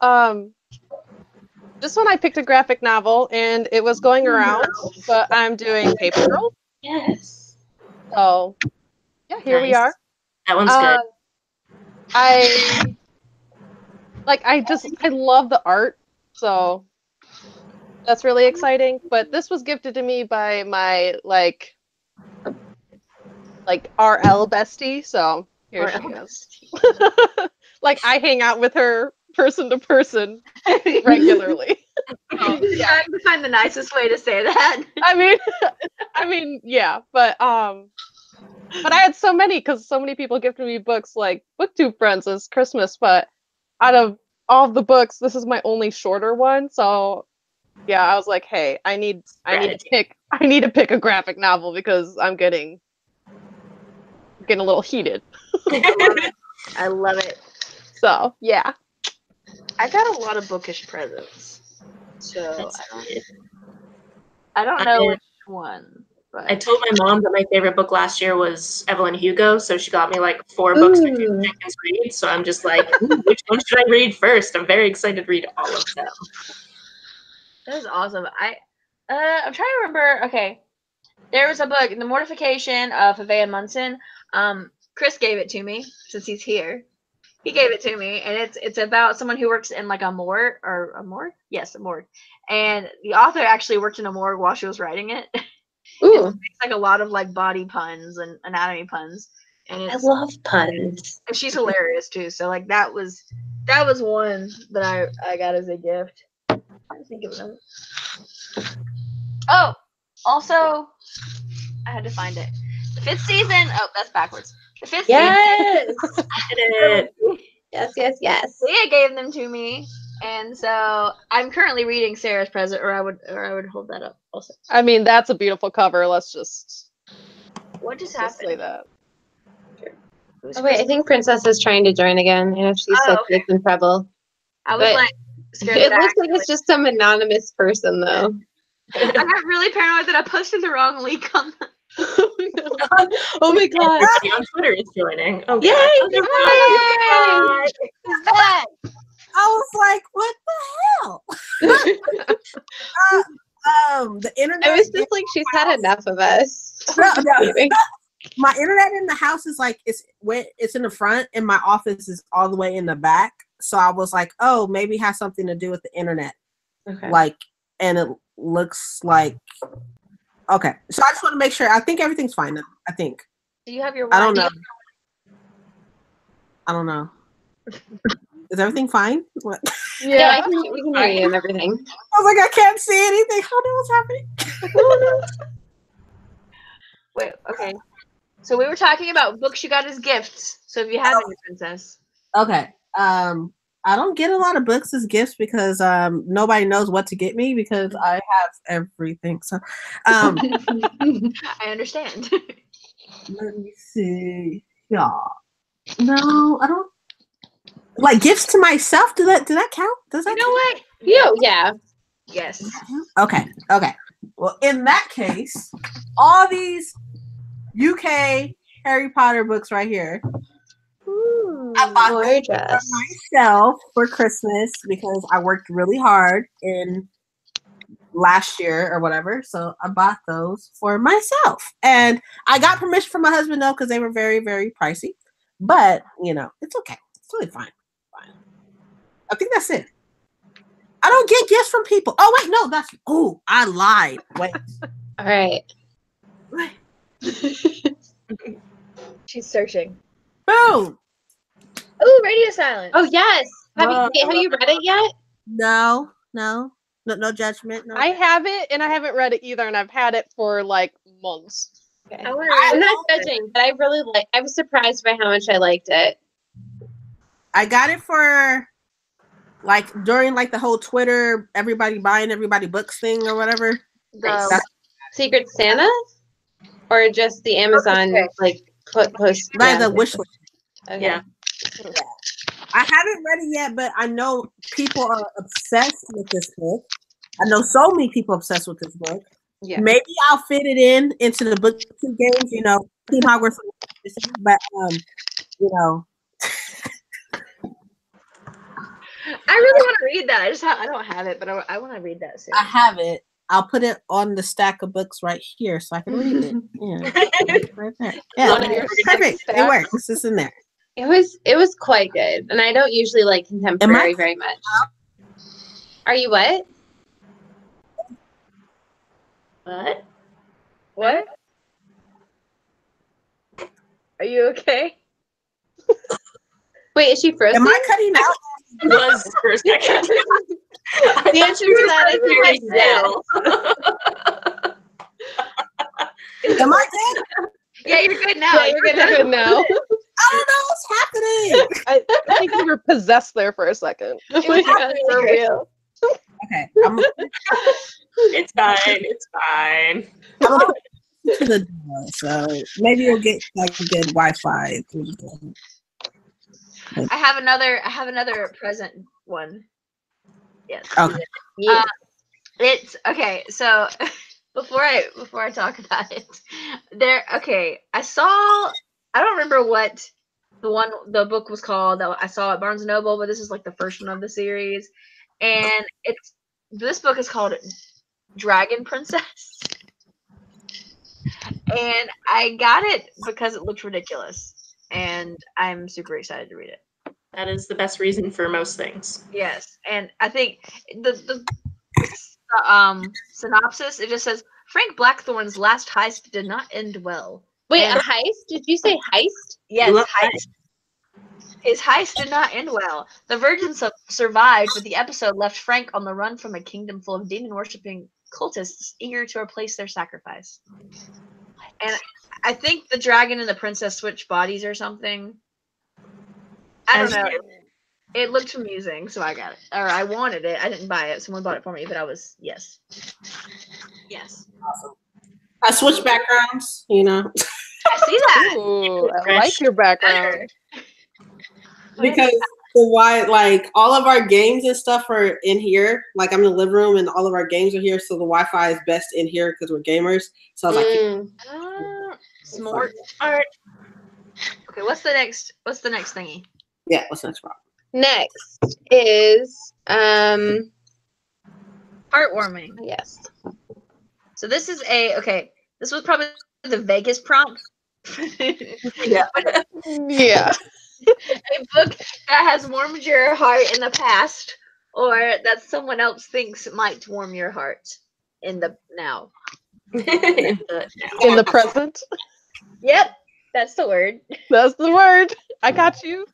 this one I picked a graphic novel and it was going around, but I'm doing Paper Girl. Yes. So yeah, here we are. That one's good. I love the art, so that's really exciting. But this was gifted to me by my like RL bestie, so here she is. Like I hang out with her person to person regularly. Trying to find the nicest way to say that. I mean, yeah, but I had so many because so many people gifted me books like BookTube Friends this Christmas, but out of all of the books, this is my only shorter one. So yeah, I was like, hey, I need to pick a graphic novel because I'm getting getting a little heated. I love it. So yeah. I got a lot of bookish presents. So That's good. I don't know which one. But I told my mom that my favorite book last year was Evelyn Hugo, so she got me like 4 books for Ooh. Jenkins read. So I'm just like, which one should I read first? I'm very excited to read all of them. that is awesome. I'm trying to remember. Okay, there was a book, The Mortification of Pavea Munson. Chris gave it to me since he's here. He gave it to me, and it's about someone who works in like a morgue or a morgue. Yes, a morgue. And the author actually worked in a morgue while she was writing it. Ooh, It's like a lot of like body puns and anatomy puns, and I it's love puns. and she's hilarious too. So like that was one that I got as a gift. I think of another. Oh, also, I had to find it. The 5th season. Oh, that's backwards. The 5th Yes. Did it. Yes. Leah gave them to me, and so I'm currently reading Sarah's present, or I would hold that up also. I mean, that's a beautiful cover. Let's just What just say happened? that. Who's Oh wait, I Chris? think Princess is trying to join again. I know she's Oh, like okay. in trouble. I was but like scared. It that looks like it's just some anonymous person though. I got really paranoid that I posted the wrong link on. Oh my god. Everybody on Twitter is joining. Oh, Yay! God. Who's that? I was like, what the hell? The internet. I was just like, she's had enough of us. No. My internet in the house is like it's in the front, and my office is all the way in the back. So I was like, oh, maybe it has something to do with the internet. Okay. Like, and it looks like okay. So I just want to make sure. I think everything's fine now. I think. Do you have your? I don't know. I don't know. Is everything fine? What? Yeah, we can hear you and everything. I was like, I can't see anything. I don't know what's happening. Wait. Okay. So we were talking about books you got as gifts. So if you have any, Princess. Okay. I don't get a lot of books as gifts because nobody knows what to get me because I have everything. So I understand. let me see. Yeah. No, I don't like gifts to myself. Does that count? Does that You know what? Yeah. Yes. Okay. Well, in that case, all these UK Harry Potter books right here. I bought them for myself for Christmas because I worked really hard in last year or whatever. So I bought those for myself. And I got permission from my husband though because they were very, very pricey. But, it's okay. It's totally fine. I think that's it. I don't get gifts from people. Oh, wait, no, I lied. Wait. All right. She's searching. Boom. Oh, Radio Silence. Oh yes. Have you read it yet? No judgment. No. I have it, and I haven't read it either, and I've had it for like months. Okay. I wanna read I'm it. not judging, but I was surprised by how much I liked it. I got it for like during like the whole Twitter everybody buying everybody books thing or whatever. Nice. Secret Santa, or just the Amazon like post? By the wish list. Okay. Yeah. I haven't read it yet, but I know people are obsessed with this book. I know so many people obsessed with this book. Yeah. Maybe I'll fit it into the book two games, Team Hogwarts. But I really want to read that. I don't have it, but I want to read that soon. I have it. I'll put it on the stack of books right here so I can read it. Yeah, right there. Yeah, perfect. It works. It's just in there. It was quite good, and I don't usually like contemporary very much. Are you what? What? Are you okay? Wait, is she frozen? Am I cutting out? Was for a second. The answer to that is very yes. Am I dead? Yeah, you're good now. Yeah, you're good now. I don't know what's happening. I think you were possessed there for a second. Oh my God, for real. Okay, It's fine. It's fine. I'm gonna put to the door, so maybe you'll get like good Wi-Fi through the door. I have another present one. Yes. Okay. Yeah. It's okay. So before I talk about it, I don't remember what the book was called that I saw at Barnes and Noble, but this is like the first one of the series, and this book is called Dragon Princess, and I got it because it looked ridiculous, and I'm super excited to read it. That is the best reason for most things. Yes, and I think the synopsis, it just says Frank Blackthorne's last heist did not end well. Wait, And- a heist? Did you say heist? Yes, Love heist. His heist did not end well. The virgins survived, but the episode left Frank on the run from a kingdom full of demon-worshipping cultists eager to replace their sacrifice. And I think the dragon and the princess switch bodies or something. I don't know. It looked amusing, so I got it. Or I wanted it. I didn't buy it. Someone bought it for me, but I was, yes. Yes. Awesome. I switch backgrounds, you know, I see that. Ooh, I like your background. because like all of our games and stuff are in here. Like I'm in the living room and all of our games are here, so the Wi-Fi is best in here because we're gamers. So I was like, Smart. Art. Okay, what's the next thingy? yeah, what's next, Rob? Next is Heartwarming. yes. So this is this was probably the vaguest prompt. Yeah. Yeah. A book that has warmed your heart in the past, or that someone else thinks might warm your heart in the now. In the present. Yep, that's the word. That's the word. I got you.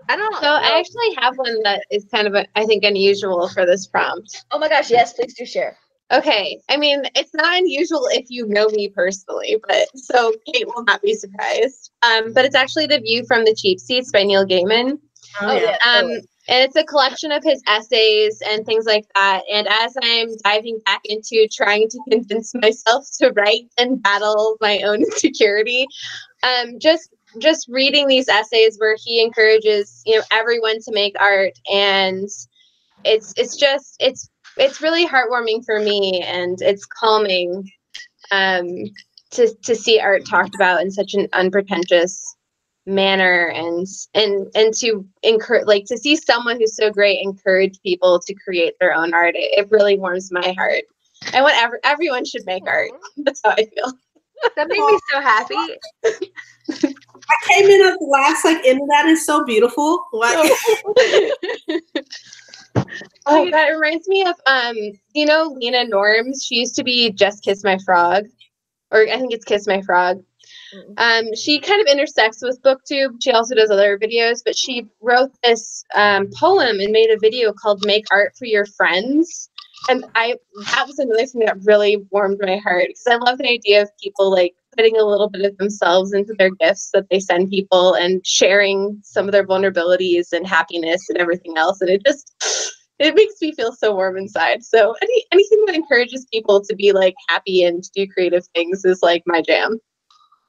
I don't So I actually have one that is kind of, I think, unusual for this prompt. Oh my gosh, yes, please do share. Okay, I mean, it's not unusual if you know me personally, but so Kate will not be surprised. But it's actually The View from the Cheap Seats by Neil Gaiman. Oh, yeah. And it's a collection of his essays and things like that. And as I'm diving back into trying to convince myself to write and battle my own insecurity, just reading these essays where he encourages, everyone to make art, and it's really heartwarming for me, and it's calming to see art talked about in such an unpretentious manner, and to encourage, like, to see someone who's so great encourage people to create their own art. It really warms my heart. I want everyone should make art. That's how I feel. That made me so happy. I came in at the last end of that is so beautiful. Like Oh, that reminds me of Lena Norms. She used to be Just Kiss My Frog, or I think it's Kiss My Frog. She kind of intersects with BookTube. She also does other videos, but she wrote this poem and made a video called "Make Art for Your Friends." And that was another thing that really warmed my heart, because I love the idea of people like putting a little bit of themselves into their gifts that they send people and sharing some of their vulnerabilities and happiness and everything else. And it makes me feel so warm inside. So anything that encourages people to be like happy and do creative things is like my jam.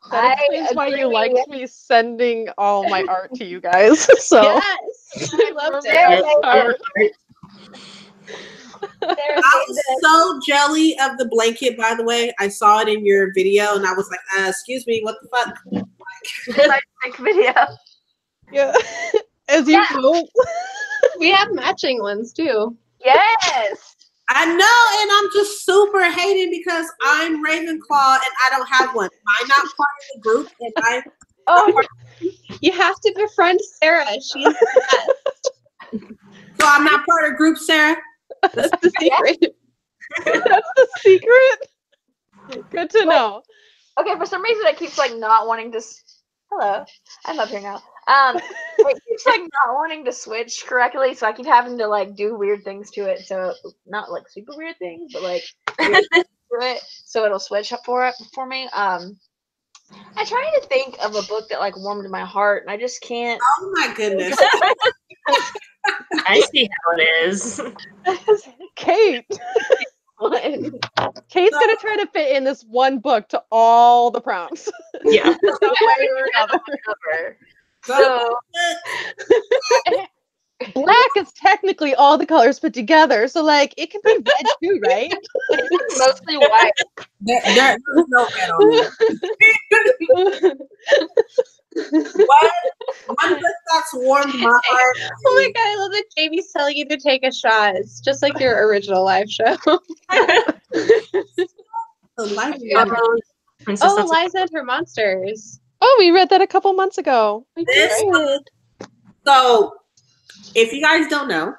That explains why you liked me sending all my art to you guys. So Yes, I loved it. I was so jelly of the blanket, by the way. I saw it in your video and I was like, excuse me, what the fuck? Video. Yeah. As you know. We have matching ones too. Yes. I know, and I'm just super hating because I'm Ravenclaw and I don't have one. Am I not part of the group? You have to befriend Sarah. She's the best. So I'm not part of the group, Sarah? That's the secret. That's the secret. Good to know. Okay, for some reason it keeps not wanting to. Hello, I'm up here now. It keeps not wanting to switch correctly, so I keep having to do weird things to it. So not super weird things, but weird things to it, so it'll switch up for me. I try to think of a book that warmed my heart, and I just can't. Oh my goodness. I see how it is. Kate. one. Kate's gonna try to fit in this one book to all the prompts. Yeah. Some way or another. So Black is technically all the colors put together, so like it can be red too, right? it's mostly white. There's no red on there. One book that's warmed my heart. Oh my god, I love that Jamie's telling you to take a shot. It's just like your original live show. Princess, Oh, that's Eliza and her monsters. Oh, we read that a couple months ago. This book, so if you guys don't know,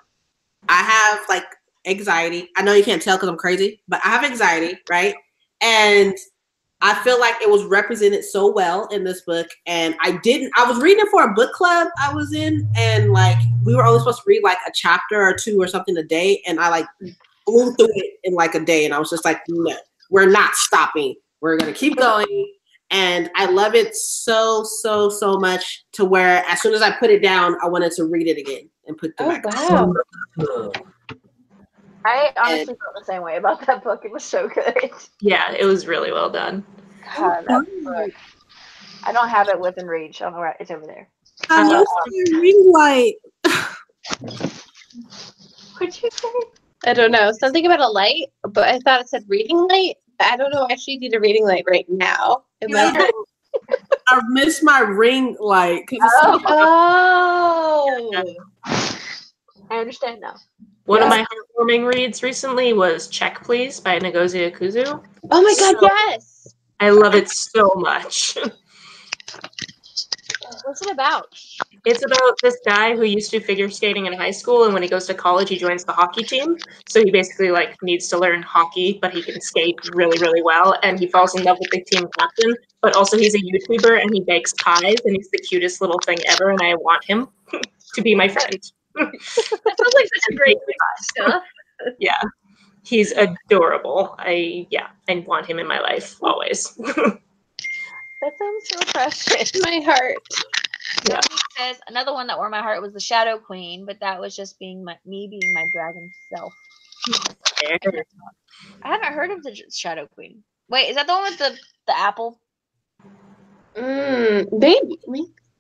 I have like anxiety. I know you can't tell because I'm crazy, but I have anxiety, right? And I feel like it was represented so well in this book. And I was reading it for a book club I was in, and like we were only supposed to read like a chapter or two or something a day, and I like blew through it in like a day, and I was just like, no, we're not stopping. We're gonna keep going. And I love it so much to where as soon as I put it down, I wanted to read it again and put the back. Wow. I honestly felt the same way about that book. It was so good. Yeah, it was really well done. God, that book. I don't have it within reach. I don't know where it's over there. I love reading light. What'd you say? I don't know. Something about a light, but I thought it said reading light. I don't know. I actually need a reading light right now. I miss my ring light. Oh. I understand now. One of my heartwarming reads recently was Check Please by Ngozi Akuzu. Oh my god, yes. I love it so much. What's it about? It's about this guy who used to do figure skating in high school, and when he goes to college, he joins the hockey team. So he basically like needs to learn hockey, but he can skate really, really well. And he falls in love with the team captain, but also he's a YouTuber and he bakes pies, and he's the cutest little thing ever. And I want him to be my friend. That sounds like such a great stuff. Yeah, he's adorable. I want him in my life always. That sounds so precious. My heart. Yeah. Says another one that warmed my heart was the Shadow Queen, but that was just being me being my dragon self. I haven't heard of the Shadow Queen. Wait, is that the one with the apple? Maybe.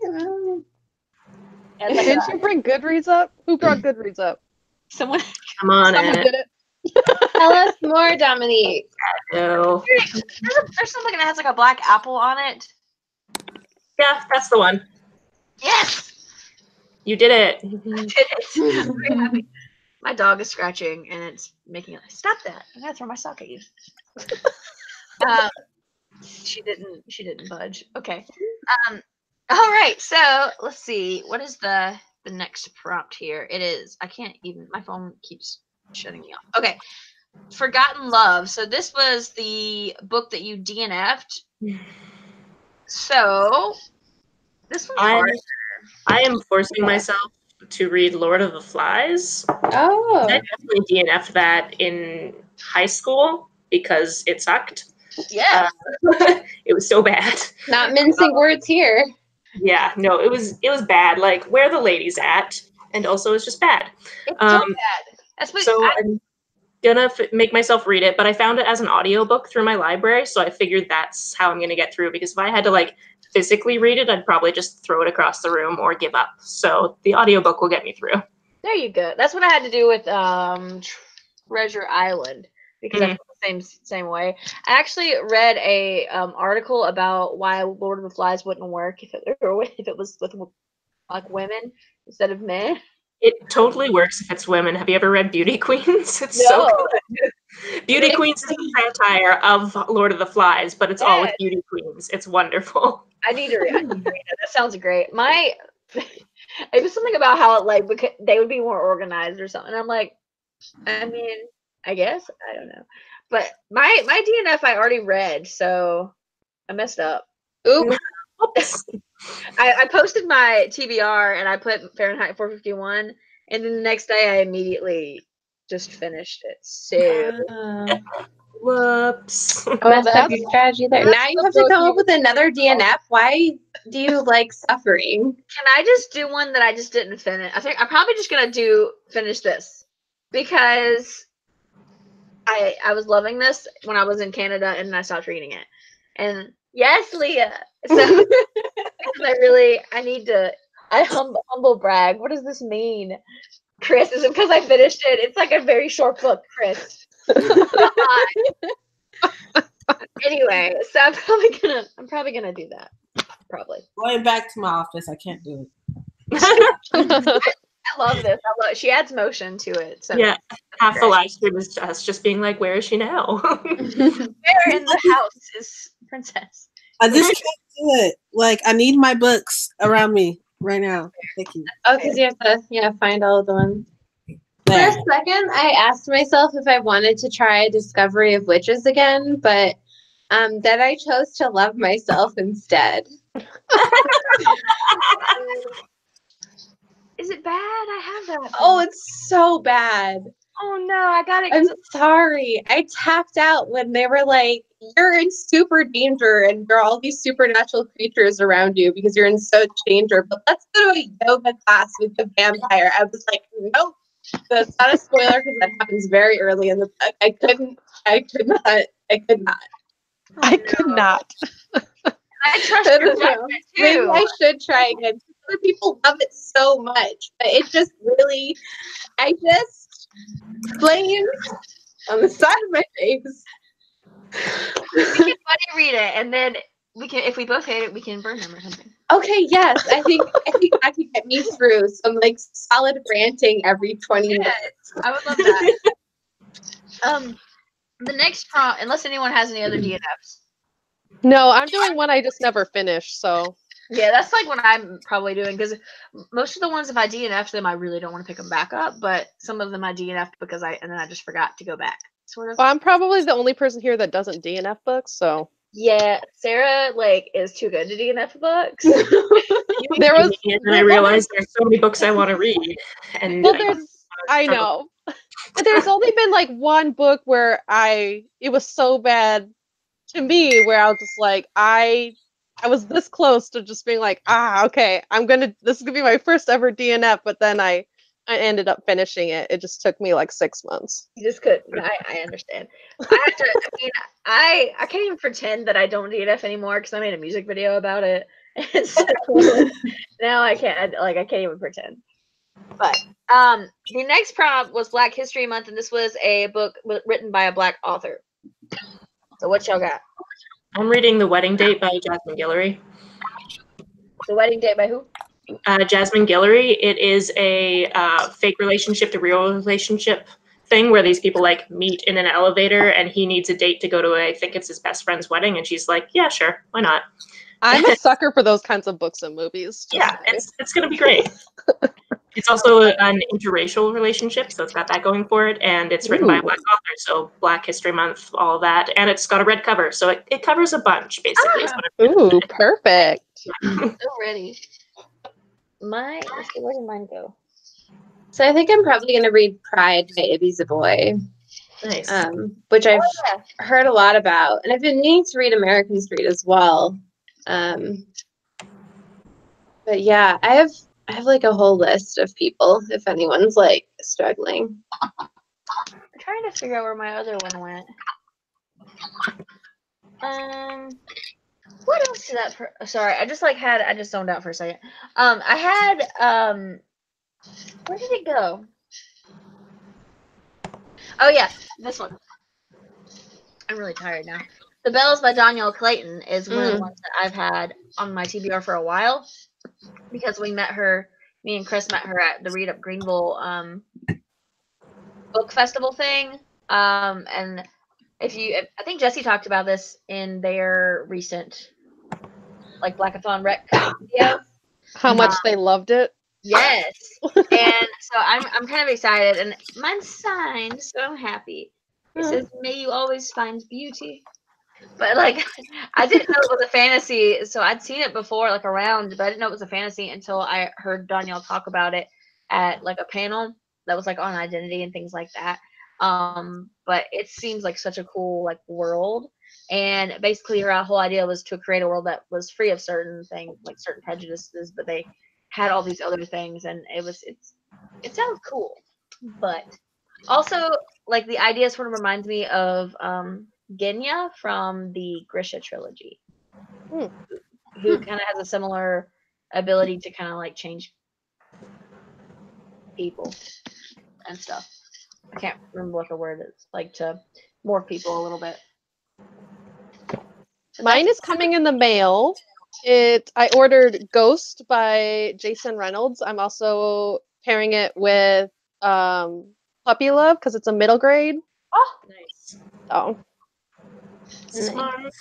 Yeah, it's like Didn't you bring Goodreads up? Who brought Goodreads up? someone Come on, Someone Ed. did it. Tell us more, Dominique. No. there's something that has like a black apple on it. Yeah, that's the one. Yes, You did it. I did it. I'm very happy. My dog is scratching and it's making it. Stop that! I'm gonna throw my sock at you. She didn't budge. Okay. All right. So let's see. What is the next prompt here? It is. I can't even. My phone keeps shutting me off. Okay. Forgotten Love. So this was the book that you DNF'd. So this one's hard. I am forcing myself to read Lord of the Flies. Oh. I definitely DNF'd that in high school because it sucked. Yeah. It was so bad. Not mincing words here. Yeah, no, it was bad. Like where the ladies at, and also it's just bad. It's so bad. That's what So I'm gonna make myself read it, but I found it as an audiobook through my library, so I figured that's how I'm gonna get through, because if I had to like physically read it, I'd probably just throw it across the room or give up. So the audiobook will get me through. There you go. That's what I had to do with Treasure Island, because I feel the same way. I actually read a article about why Lord of the Flies wouldn't work if it was with like women instead of men. It totally works if it's women. Have you ever read Beauty Queens? It's so good. Beauty Queens is a satire of Lord of the Flies, but it's all with beauty queens. It's wonderful. I need to read it. That sounds great. It was something about how they would be more organized or something. I'm like, I mean, I guess I don't know, but my DNF I already read, so I messed up. Oops. I posted my TBR and I put Fahrenheit 451, and then the next day I immediately just finished it. So whoops. Messed up your strategy there. Now you have to come up with another DNF. Why do you like suffering? can I just do one that I just didn't finish? I think I'm probably just gonna finish this because I was loving this when I was in Canada, and then I stopped reading it. And yes, Leah. So I need to. I humble brag. What does this mean, Chris? Is it because I finished it? It's like a very short book, Chris. Anyway, so I'm probably gonna do that. Probably. Going back to my office, I can't do it. I love this. She adds motion to it. So Yeah, half the live stream is us just being like, "Where is she now?" Where in the house is Princess? I just can't do it. Like, I need my books around me right now. Thank you. Oh, because you have to find all of the ones. There. For a second, I asked myself if I wanted to try Discovery of Witches again, but then I chose to love myself instead. Is it bad? I have that. Oh, it's so bad. Oh no, I got it. I'm sorry. I tapped out when they were like, "You're in super danger, and there are all these supernatural creatures around you because you're in such danger. But let's go to a yoga class with the vampire." I was like, "Nope, that's not a spoiler because that happens very early in the book." I could not. I could not. I trust your judgment too. Maybe I should try again. Other people love it so much, but it just really, I just flamed on the side of my face. We can buddy read it, and then we can, if we both hate it, we can burn them or something. Okay, yes, I think that could get me through some like solid ranting every 20 minutes. I would love that. The next prompt, unless anyone has any other DNFs. No, I'm doing one I just never finished, so. Yeah, that's like what I'm probably doing, because most of the ones, if I DNF them, I really don't want to pick them back up, but some of them I DNF'd because and then I just forgot to go back, sort of. Well, I'm probably the only person here that doesn't DNF books, so. Yeah, Sarah, is too good to DNF books. There was, and I realized there's so many books I want to read. And well, I know. But there's only been like one book where it was so bad to me where I was just like, I was this close to just being like, okay, this is gonna be my first ever DNF, but then I ended up finishing it. It just took me like 6 months. You just couldn't. I understand. I can't even pretend that I don't DNF anymore because I made a music video about it. And so now I can't even pretend. But the next prompt was Black History Month, and this was a book written by a Black author. So what y'all got? I'm reading The Wedding Date by Jasmine Guillory. The Wedding Date by who? Jasmine Guillory. It is a fake relationship to real relationship thing where these people like meet in an elevator and he needs a date to go to I think it's his best friend's wedding, and she's like, yeah, sure, why not? I'm a sucker for those kinds of books and movies. Yeah, it's gonna be great. It's also an interracial relationship, so it's got that going for it, and it's written by a Black author, so Black History Month, all of that, and it's got a red cover, so it covers a bunch, basically. Ooh, perfect. So ready. Let's see, where did mine go? So I think I'm probably going to read Pride by Ibby Zaboy, Nice. which I've heard a lot about, and I've been meaning to read American Street as well. But yeah, I have like a whole list of people if anyone's like struggling. I'm trying to figure out where my other one went. What else did that? Sorry, I just zoned out for a second. I had where did it go? Oh yeah, this one. I'm really tired now. The Bells by Danielle Clayton is one of the ones that I've had on my TBR for a while because me and Chris met her at the Read Up Greenville book festival thing. And I think Jesse talked about this in their recent Blackathon rec video. How much they loved it. Yes. And so I'm kind of excited, and mine's signed, so I'm happy. It says, "May you always find beauty." But I didn't know it was a fantasy, so I'd seen it before around, but I didn't know it was a fantasy until I heard Danielle talk about it at a panel that was on identity and things like that. But it seems like such a cool world, and basically her whole idea was to create a world that was free of certain things, certain prejudices, but they had all these other things, and it sounds cool. But also like the idea sort of reminds me of Genya from the Grisha trilogy, who kind of has a similar ability to kind of like change people and stuff. I can't remember what the word is, like to morph people a little bit. So Mine is coming in the mail. I ordered Ghost by Jason Reynolds. I'm also pairing it with Puppy Love because it's a middle grade. Oh, nice. Oh, Smart.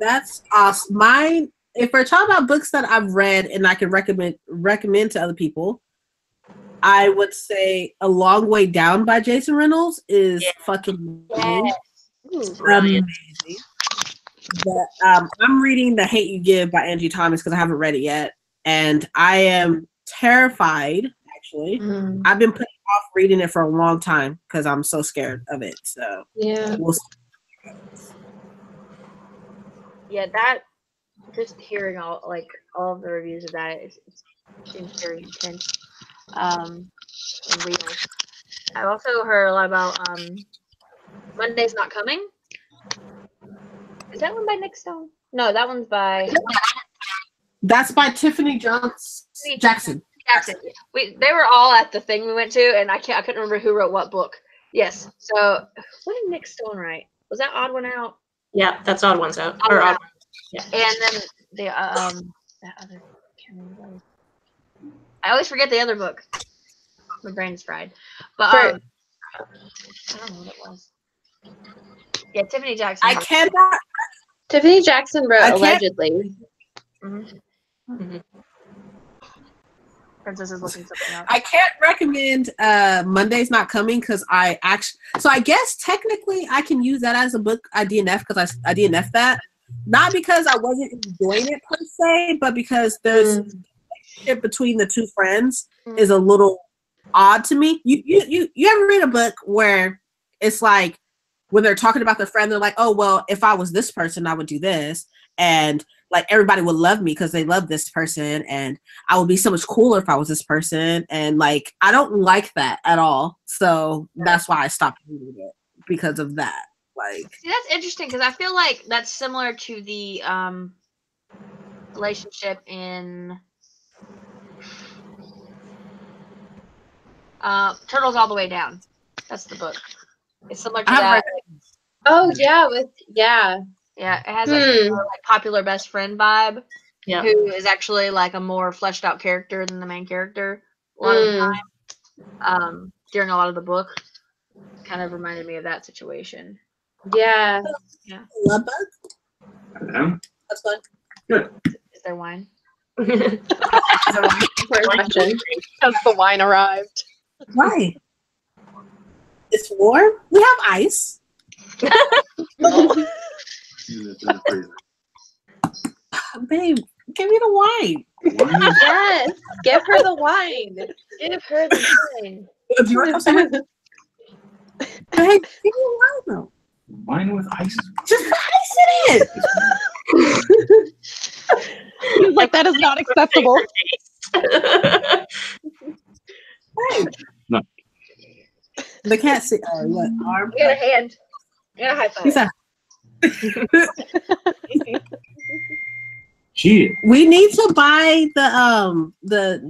That's awesome. Mine, if we're talking about books that I've read and I can recommend to other people, I would say A Long Way Down by Jason Reynolds is fucking amazing. Brilliant. Amazing. But, I'm reading The Hate You Give by Angie Thomas because I haven't read it yet, and I am terrified. Actually, I've been putting off reading it for a long time because I'm so scared of it. So Yeah. we'll see. Yeah, that just hearing all of the reviews of that, it seems very intense and real. I've also heard a lot about Monday's Not Coming. Is that one by Nick Stone? No, that one's by That's by Tiffany Jackson. They were all at the thing we went to, and I couldn't remember who wrote what book. Yes. So what did Nick Stone write? Was that Odd One Out? Yeah, that's Odd Ones Out. Odd One Out. Yeah. And then the that other. Can't remember. I always forget the other book. My brain's fried. But I don't know what it was. Yeah, Tiffany Jackson. I cannot. Tiffany Jackson wrote allegedly. Princess is looking something up. I can't recommend Monday's Not Coming because I guess technically I can use that as a book I DNF because I DNF that. Not because I wasn't enjoying it per se, but because there's the relationship between the two friends is a little odd to me. You ever read a book where it's like when they're talking about their friend, they're like, oh well, if I was this person, I would do this, and like everybody would love me because they love this person, and I would be so much cooler if I was this person, and like I don't like that at all. So that's why I stopped reading it because of that. Like, see, that's interesting because I feel like that's similar to the relationship in Turtles All the Way Down. That's the book. It's similar to that. Oh yeah, yeah, it has a similar, like popular best friend vibe. Yeah. Who is actually like a more fleshed out character than the main character a lot of the time. During a lot of the book, kind of reminded me of that situation. Yeah. love book. That's fun. Good. Is there wine? Important question. because the wine arrived. Why? It's warm. We have ice. Babe, give me the wine. Yes. Give her the wine. Give her the wine. Do you want to come say hi? Hey, give me the wine though. Wine with ice. Just put ice in it. He's like, that is not acceptable. Hey. No. The cat sit. What arm? You got a hand. You got a high five. He's a- Shit. We need to buy the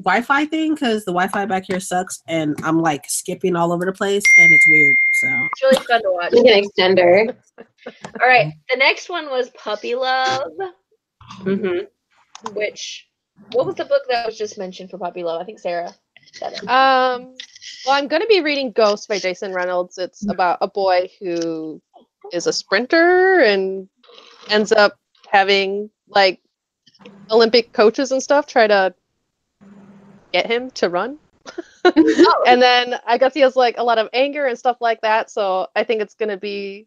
Wi-Fi thing because the Wi-Fi back here sucks, and I'm like skipping all over the place, and it's weird. So It's really fun to watch. We can extend her. All right, the next one was Puppy Love, which, what was the book that was just mentioned for Puppy Love? I think Sarah said it. Well, I'm going to be reading Ghost by Jason Reynolds. It's about a boy who is a sprinter and ends up having like Olympic coaches and stuff try to get him to run. And then I guess he has like a lot of anger and stuff like that. So I think it's going to be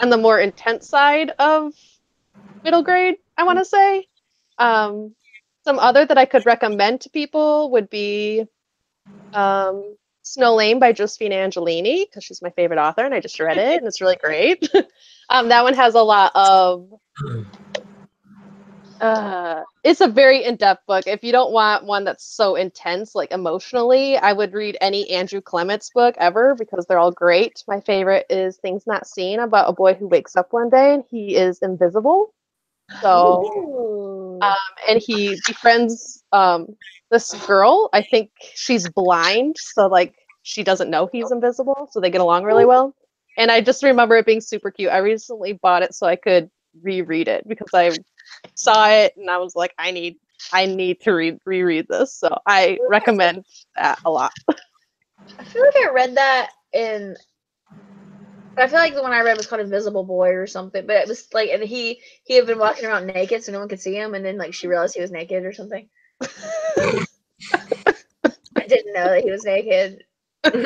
on the more intense side of middle grade, I want to say. Some other that I could recommend to people would be Snow Lane by Josephine Angelini, because she's my favorite author and I just read it and it's really great. That one has a lot of It's a very in-depth book. If you don't want one that's so intense, like emotionally, I would read any Andrew Clements book ever because they're all great. My favorite is Things Not Seen, about a boy who wakes up one day and he is invisible. So, and he befriends this girl. I think she's blind, so like she doesn't know he's invisible, so they get along really well. And I just remember it being super cute. I recently bought it so I could reread it because I saw it and I was like, I need to reread this. So I recommend that a lot. I feel like I read that in. I feel like the one I read was called Invisible Boy or something, but it was like, and he had been walking around naked so no one could see him, and then like she realized he was naked or something. I didn't know that he was naked. But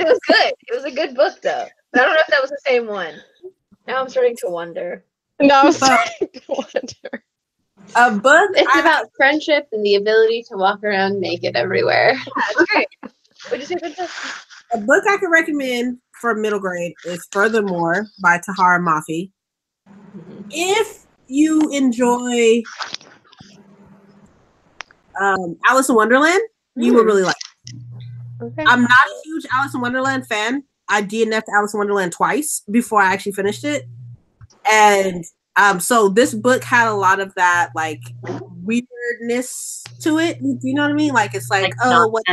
it was good. It was a good book though. But I don't know if that was the same one. Now I'm starting to wonder. No, I'm starting to wonder. A book. It's about friendship and the ability to walk around naked everywhere. Yeah, it's great. What'd you say, Princess? A book I can recommend for middle grade is Furthermore by Tahara Mafi. If you enjoy Alice in Wonderland, you will really like it. Okay. I'm not a huge Alice in Wonderland fan. I DNF'd Alice in Wonderland twice before I actually finished it. And so this book had a lot of that like weirdness to it. Do you know what I mean? Like it's like oh what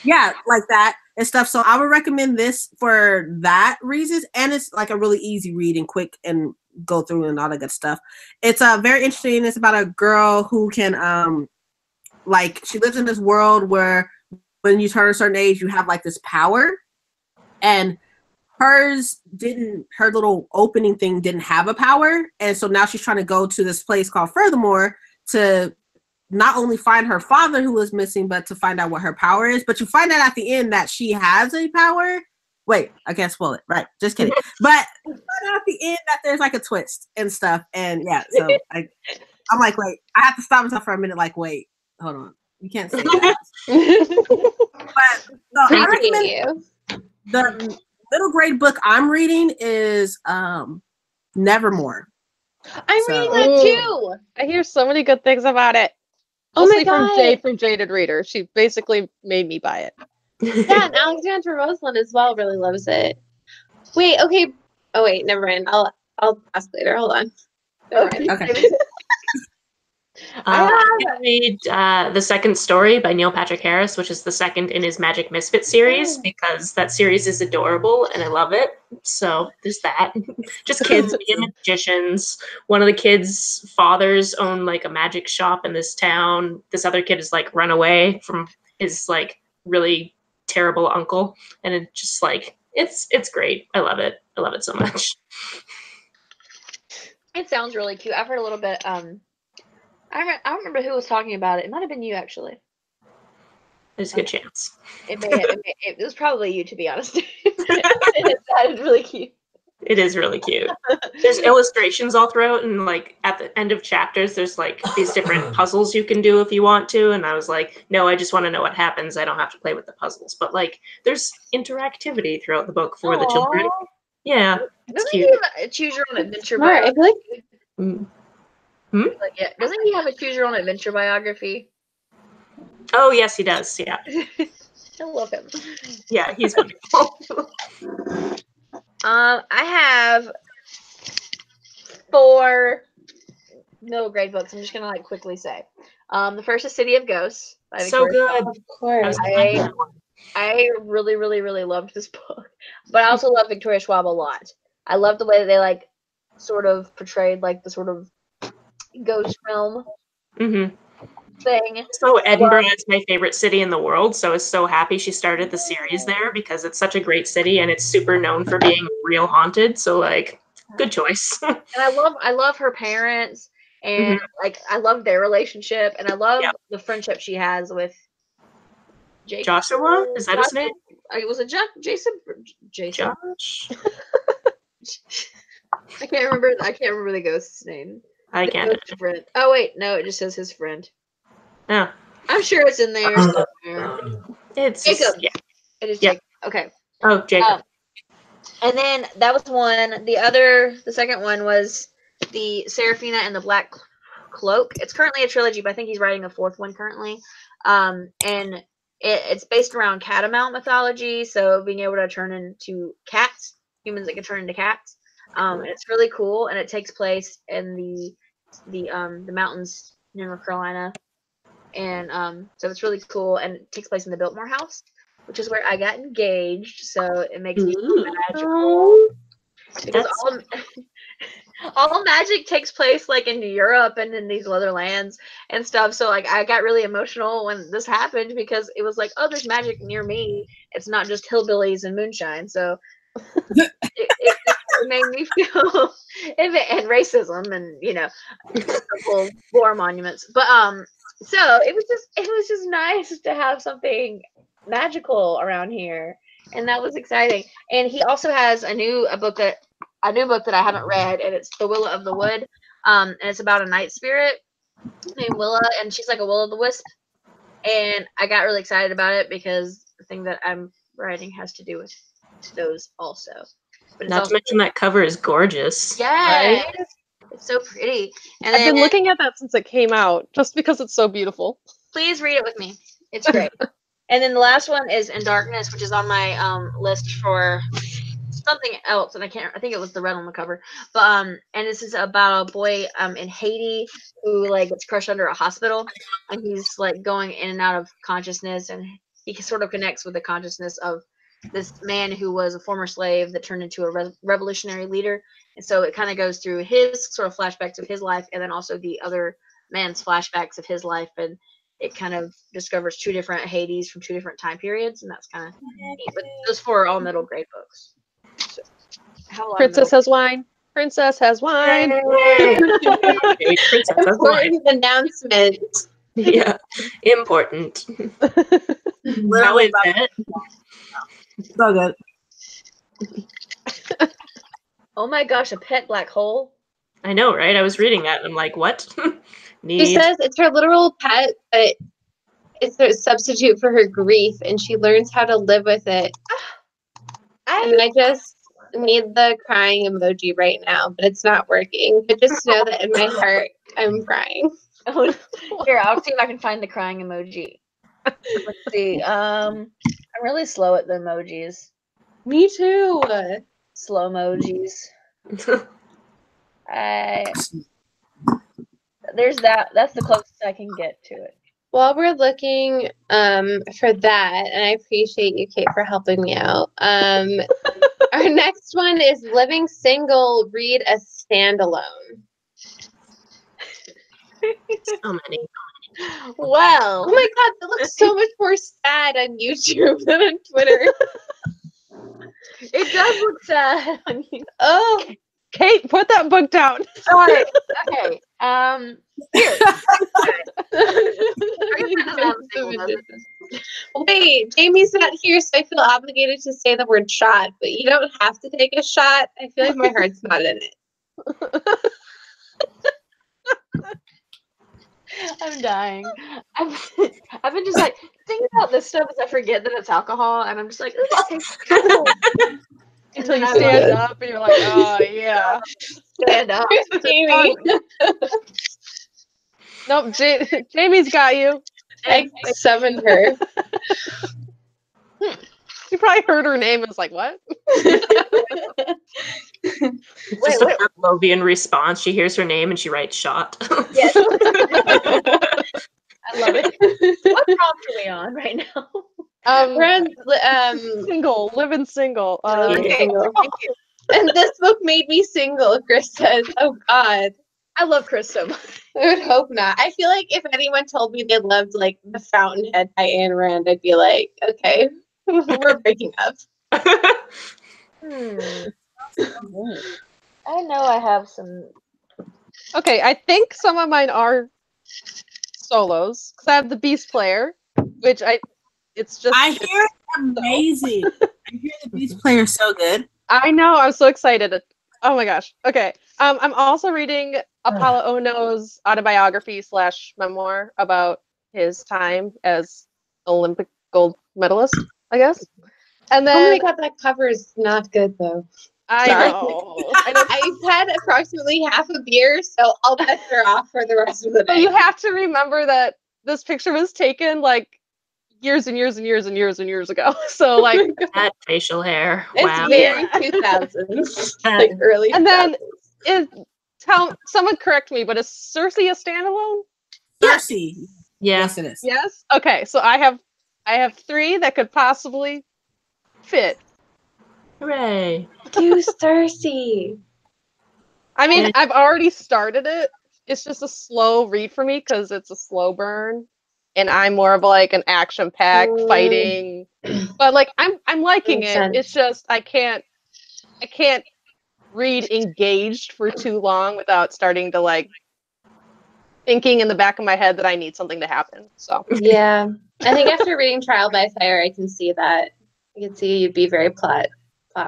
yeah, like that and stuff. So I would recommend this for that reasons. And it's like a really easy read and quick and go through and all that good stuff. It's very interesting. It's about a girl who can like she lives in this world where when you turn a certain age, you have like this power. And her little opening thing didn't have a power. And so now she's trying to go to this place called Furthermore to not only find her father who was missing, but to find out what her power is. But you find out at the end that she has a power. Wait, I can't spoil it. Right. Just kidding. But you find out at the end that there's like a twist and stuff. And yeah, so I'm like, wait, I have to stop myself for a minute. Like, wait, hold on. You can't say that. But no, I recommend you. The middle grade book I'm reading is Nevermore. I'm reading that too. I hear so many good things about it. Oh my Mostly from God. Jade from Jaded Reader. She basically made me buy it. Yeah, and Alexandra Roseland as well really loves it. Wait, okay. Oh wait, never mind. I'll ask later. Hold on. Okay. I read The Second Story by Neil Patrick Harris, which is the second in his Magic Misfit series, because that series is adorable and I love it. So there's that. Just kids being magicians. One of the kids' fathers own like a magic shop in this town. This other kid is like run away from his like really terrible uncle, and it just like it's great. I love it. I love it so much. It sounds really cute. I've heard a little bit. I don't remember who was talking about it. It might have been you, actually. There's a good chance. It was probably you, to be honest. It sounded really cute. It is really cute. There's illustrations all throughout, and like at the end of chapters, there's like these different puzzles you can do if you want to. And I was like, no, I just want to know what happens. I don't have to play with the puzzles. But like, there's interactivity throughout the book for the children. Yeah, it's cute. Choose your own adventure Smart. I biography. feel like Like, yeah. Doesn't he have a choose your own adventure biography? Oh yes, he does. Yeah. I love him. Yeah, he's wonderful. I have 4 middle grade books. I'm just gonna like quickly say. The first is City of Ghosts. By So Victoria good. Schwab. of course. I really, really, really loved this book, but I also love Victoria Schwab a lot. I love the way that they like sort of portrayed like the sort of ghost realm thing. So Edinburgh is my favorite city in the world, so I was so happy she started the series there because it's such a great city and it's super known for being real haunted. So like, good choice. And I love her parents, and like I love their relationship, and I love the friendship she has with Jason. Joshua? Is that his name? Was it Jason? Jason. Josh? I can't remember the ghost's name. I can't. Friend. Oh wait, no, it just says his friend. Oh. I'm sure it's in there somewhere. It's Jacob. Yeah. It is Jacob. Okay. Oh, Jacob. And then that was one. The second one was the Seraphina and the Black Cloak. It's currently a trilogy, but I think he's writing a fourth one currently. And it's based around catamount mythology, so being able to turn into cats, humans that can turn into cats. And it's really cool, and it takes place in the mountains near North Carolina, and so it's really cool, and it takes place in the Biltmore house, which is where I got engaged. So it makes me feel magical because all magic takes place like in Europe and in these other lands and stuff. So like I got really emotional when this happened because it was like, oh, there's magic near me. It's not just hillbillies and moonshine. So it made me feel and racism and war monuments. But so it was just nice to have something magical around here, and that was exciting. And he also has a new book that I haven't read, and it's The Willa of the Wood. And it's about a night spirit named Willa, and she's like a will-o'-the-wisp. And I got really excited about it because the thing that I'm writing has to do with those also. But Not to mention that cover is gorgeous. Yeah, Right? it's so pretty. And I've been looking at that since it came out, just because it's so beautiful. Please read it with me. It's great. And then the last one is In Darkness, which is on my list for something else, and I think it was the red on the cover. But and this is about a boy in Haiti who like gets crushed under a hospital, and he's like going in and out of consciousness, and he sort of connects with the consciousness of this man who was a former slave that turned into a revolutionary leader. And so it kind of goes through his sort of flashbacks of his life, and then also the other man's flashbacks of his life, and it kind of discovers two different Hades from two different time periods, and that's kind of neat. But those four are all middle grade books. So, Princess has wine. Princess has wine. Princess has wine. Important announcement. Yeah, important. How is it? So good. Oh my gosh, a pet black hole. I know, right? I was reading that and I'm like, what? She says it's her literal pet, but it's a substitute for her grief, and she learns how to live with it. And I just need the crying emoji right now, but it's not working. But just know that in my heart, I'm crying. Here, I'll see if I can find the crying emoji. Let's see. I'm really slow at the emojis. Me too. Slow emojis. There's that. That's the closest I can get to it. While we're looking for that, and I appreciate you, Kate, for helping me out. Our next one is Living Single, Read a Standalone. So many. Wow. Oh my god, that looks so much more sad on YouTube than on Twitter. It does look sad on you. Oh, Kate, put that book down. Sorry. Okay. Here. Wait, Jamie's not here, so I feel obligated to say the word shot, but you don't have to take a shot. I feel like my heart's not in it. I'm dying. I've been just like thinking about this stuff as I forget that it's alcohol, and I'm just like, ooh, that tastes cool. Until you stand up and you're like, oh yeah. Stand up. Jamie. Nope, Jamie's got you. I summoned her. You probably heard her name and was like, what? It's just a Pavlovian response. She hears her name and she writes shot. Yes. I love it. What prompt are we on right now? We're on single, living single. single. And this book made me single, Chris says. Oh God. I love Chris so much. I would hope not. I feel like if anyone told me they loved like The Fountainhead by Ayn Rand, I'd be like, okay, we're breaking up. I know I have some. Okay, I think some of mine are solos because I have the Beast Player, which I hear it's amazing. I hear the Beast Player is so good. I know. I'm so excited. Oh my gosh. Okay. I'm also reading Apollo Ohno's autobiography / memoir about his time as Olympic gold medalist, I guess. And then oh my god, that cover is not good though. I Sorry. know. I know. I've had approximately half a beer, so all bets are off for the rest of the So day. you have to remember that this picture was taken like years and years and years and years and years ago. So like, That facial hair. It's Wow. very 2000s, like early and then 2000s. someone correct me, but is Cersei a standalone? Cersei. Yeah. Yes, it is. Yes. Okay, so I have 3 that could possibly fit. Hooray. Use Cersei. I mean, Yeah. I've already started it. It's just a slow read for me because it's a slow burn, and I'm more of like an action-packed fighting. But like, I'm liking Makes it. sense. It's just I can't read engaged for too long without starting to like thinking in the back of my head that I need something to happen. So Yeah. I think after reading Trial by Fire, I can see that. I can see you'd be very plot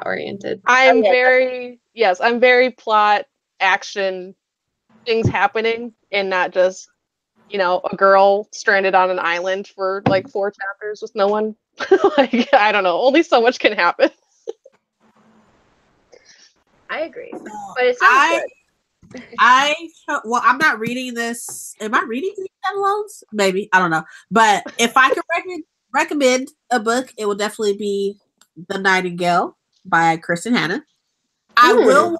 oriented. I'm very plot, action, things happening, and not just, a girl stranded on an island for like 4 chapters with no one. Like, I don't know. Only so much can happen. I agree. But it sounds good. Well, I'm not reading this. Am I reading these standalones? Maybe. I don't know. But if I could recommend a book, it would definitely be The Nightingale by Kristen Hanna. I will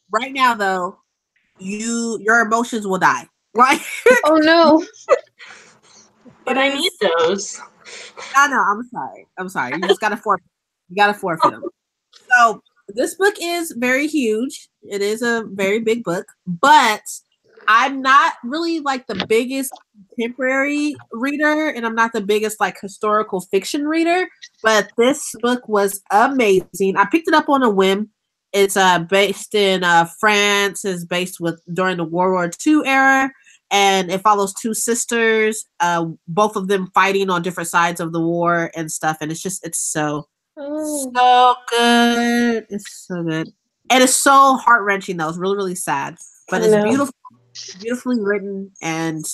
right now though, your emotions will die. Right? Oh no. But I need those. I know, I'm sorry. You just gotta forfeit. You gotta forfeit them. So this book is very huge. It is a very big book, but I'm not really like the biggest contemporary reader, and I'm not the biggest like historical fiction reader. But this book was amazing. I picked it up on a whim. It's based in France. Is based during the World War II era, and it follows 2 sisters, both of them fighting on different sides of the war and stuff. And it's so good. It's so good. And it's so heart-wrenching though. It's really, really sad. But it's beautifully written. And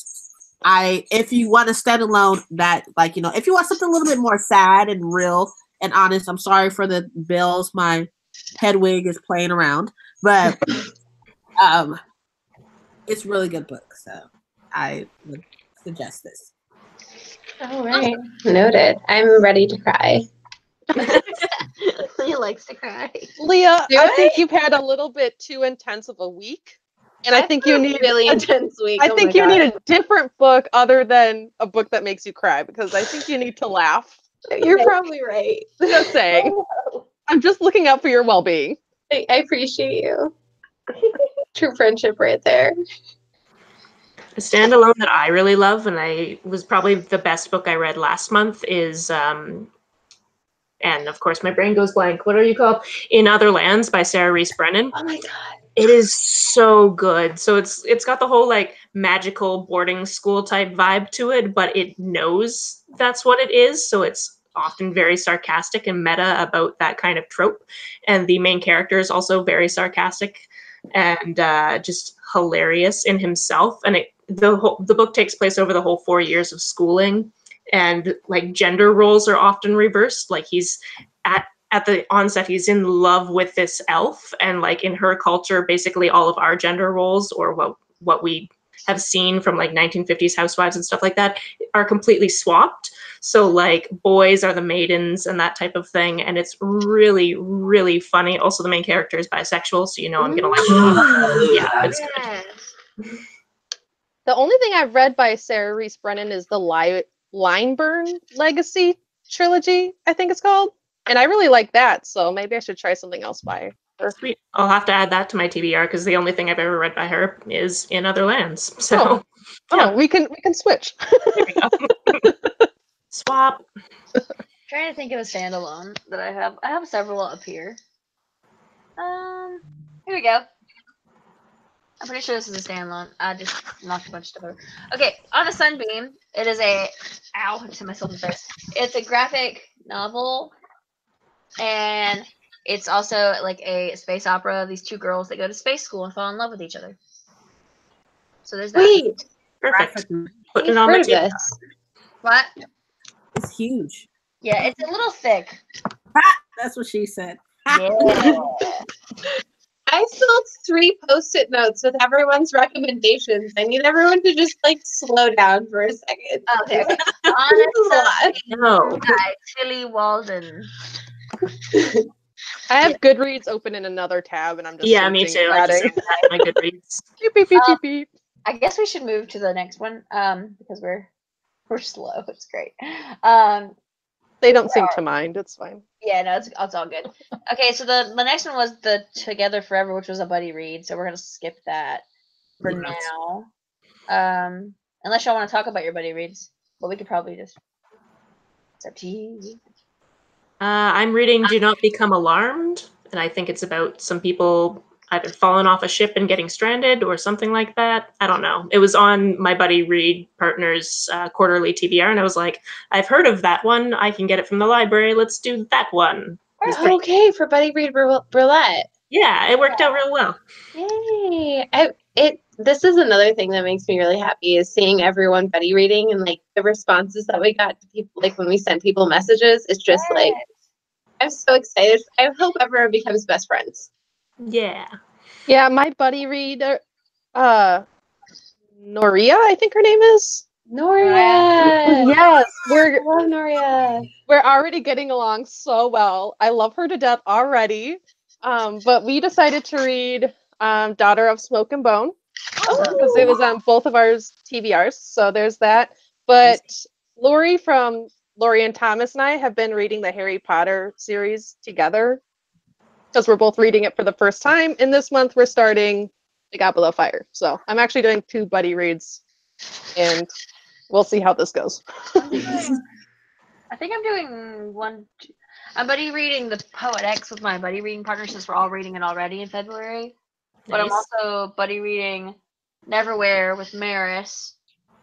if you want to stand alone, that if you want something a little bit more sad and real and honest, I'm sorry for the bells. My head wig is playing around. But it's a really good book. So I would suggest this. All right. Noted. I'm ready to cry. Leah likes to cry. Leah, Do I I? think you've had a little bit too intense of a week. And I think you need a really intense week. I think you need a different book other than a book that makes you cry, because I think you need to laugh. You're probably right. Just saying. I'm just looking out for your well-being. I appreciate you. True friendship right there. A standalone that I really love, and I was probably the best book I read last month, is and of course my brain goes blank. What are you called? In Other Lands by Sarah Reese Brennan. Oh my god. It is so good. So it's got the whole like magical boarding school type vibe to it, but it knows that's what it is. So it's often very sarcastic and meta about that kind of trope. And the main character is also very sarcastic and just hilarious in himself. And the book takes place over the whole 4 years of schooling, and like gender roles are often reversed. Like he's at the onset, he's in love with this elf, and like in her culture, basically all of our gender roles, or what we have seen from like 1950s housewives and stuff like that, are completely swapped. So like boys are the maidens and that type of thing, and it's really, really funny. Also, the main character is bisexual, so I'm gonna like it. Yeah, it's good. The only thing I've read by Sarah Reese Brennan is the Lineburn Legacy trilogy, I think it's called. And I really like that, so maybe I should try something else by her. Sweet. I'll have to add that to my TBR, because the only thing I've ever read by her is In Other Lands. So yeah. We can switch. There we go. Swap. Trying to think of a standalone that I have. I have several up here. Here we go. I'm pretty sure this is a standalone. I just knocked a bunch of stuff over. Okay, On a Sunbeam. It is ow, I just hit myself in the face. It's a graphic novel, and it's also like a space opera of these 2 girls that go to space school and fall in love with each other. So there's that. Wait. Perfect. Putting I've it on my heard of TBR. this. What? It's huge. Yeah, it's a little thick. That's what she said. Yeah. I sold 3 Post-it notes with everyone's recommendations. I need everyone to just like slow down for a second. Okay. Honestly, No. Tilly Walden. I have Goodreads open in another tab, and I'm just Yeah, me searching too. and I just adding. opened that in my Goodreads. Beep, beep, beep, beep, beep. I guess we should move to the next one because we're slow. It's great. They don't seem to mind. It's fine. Yeah, no, it's all good. Okay, so the next one was the Together Forever, which was a buddy read. So we're gonna skip that for Yes. now. Unless y'all want to talk about your buddy reads, but we could probably just. It's up to you. I'm reading Do Not Become Alarmed, and I think it's about some people either falling off a ship and getting stranded or something like that. I don't know. It was on my buddy Reed partner's quarterly TBR, and I was like, I've heard of that one. I can get it from the library. Let's do that one. okay, for Buddy Read Roulette. Yeah, it worked out real well. Yay! This is another thing that makes me really happy is seeing everyone buddy reading and like the responses that we got to people, like when we sent people messages. It's just like I'm so excited. I hope everyone becomes best friends. Yeah. Yeah, my buddy reader, Noria, I think her name is. Noria. Yes, I love Noria. we're already getting along so well. I love her to death already. But we decided to read Daughter of Smoke and Bone because it was on both of our TBRs. So there's that. But Lori and Thomas and I have been reading the Harry Potter series together because we're both reading it for the first time. And this month we're starting The Goblet of Fire. So I'm actually doing 2 buddy reads, and we'll see how this goes. I think I'm doing one. I'm buddy reading the Poet X with my buddy reading partner since we're all reading it already in February. But I'm Nice. also buddy reading Neverwhere with Maris.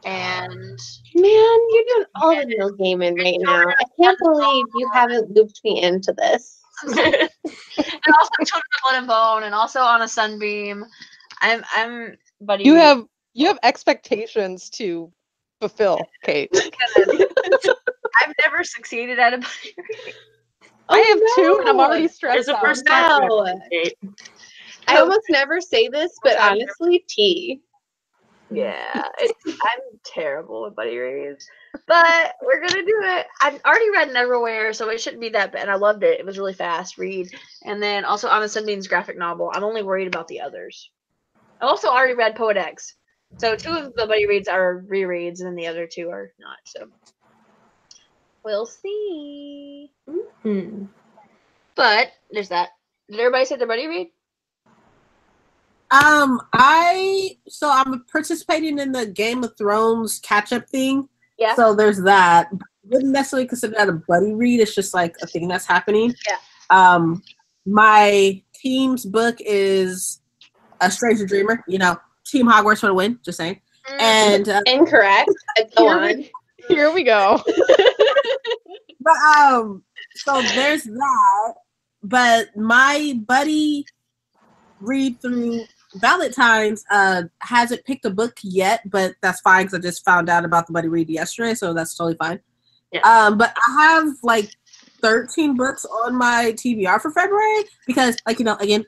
And Man, you're doing all the Neil Gaiman right now. I can't believe you haven't looped me into this. and also Children of Blood and Bone, and also On a Sunbeam. I'm buddy. You have expectations to fulfill, Kate. I've never succeeded at a buddy reading. I have 2, and I'm already There's stressed a out. first time. Wow. I almost never say this, but honestly, tea. Yeah, I'm terrible at buddy reads, but we're gonna do it. I've already read Neverwhere, so it shouldn't be that bad. And I loved it. It was really fast read. And then also Anna Sunbeam's graphic novel. I'm only worried about the others. I also already read Poet X, so 2 of the buddy reads are rereads, and then the other 2 are not. So we'll see. But there's that. Did everybody say their buddy read? I'm participating in the Game of Thrones catch-up thing. Yeah. So there's that. Wouldn't necessarily consider that a buddy read. It's just like a thing that's happening. Yeah. My team's book is A Stranger Dreamer. You know, Team Hogwarts for the win. Just saying. And Incorrect. Go on. Here we go. But so there's that. But my buddy read through Valentine's hasn't picked a book yet, but that's fine because I just found out about the buddy read yesterday, so that's totally fine. Yeah. But I have like 13 books on my TBR for February because, like, you know, again,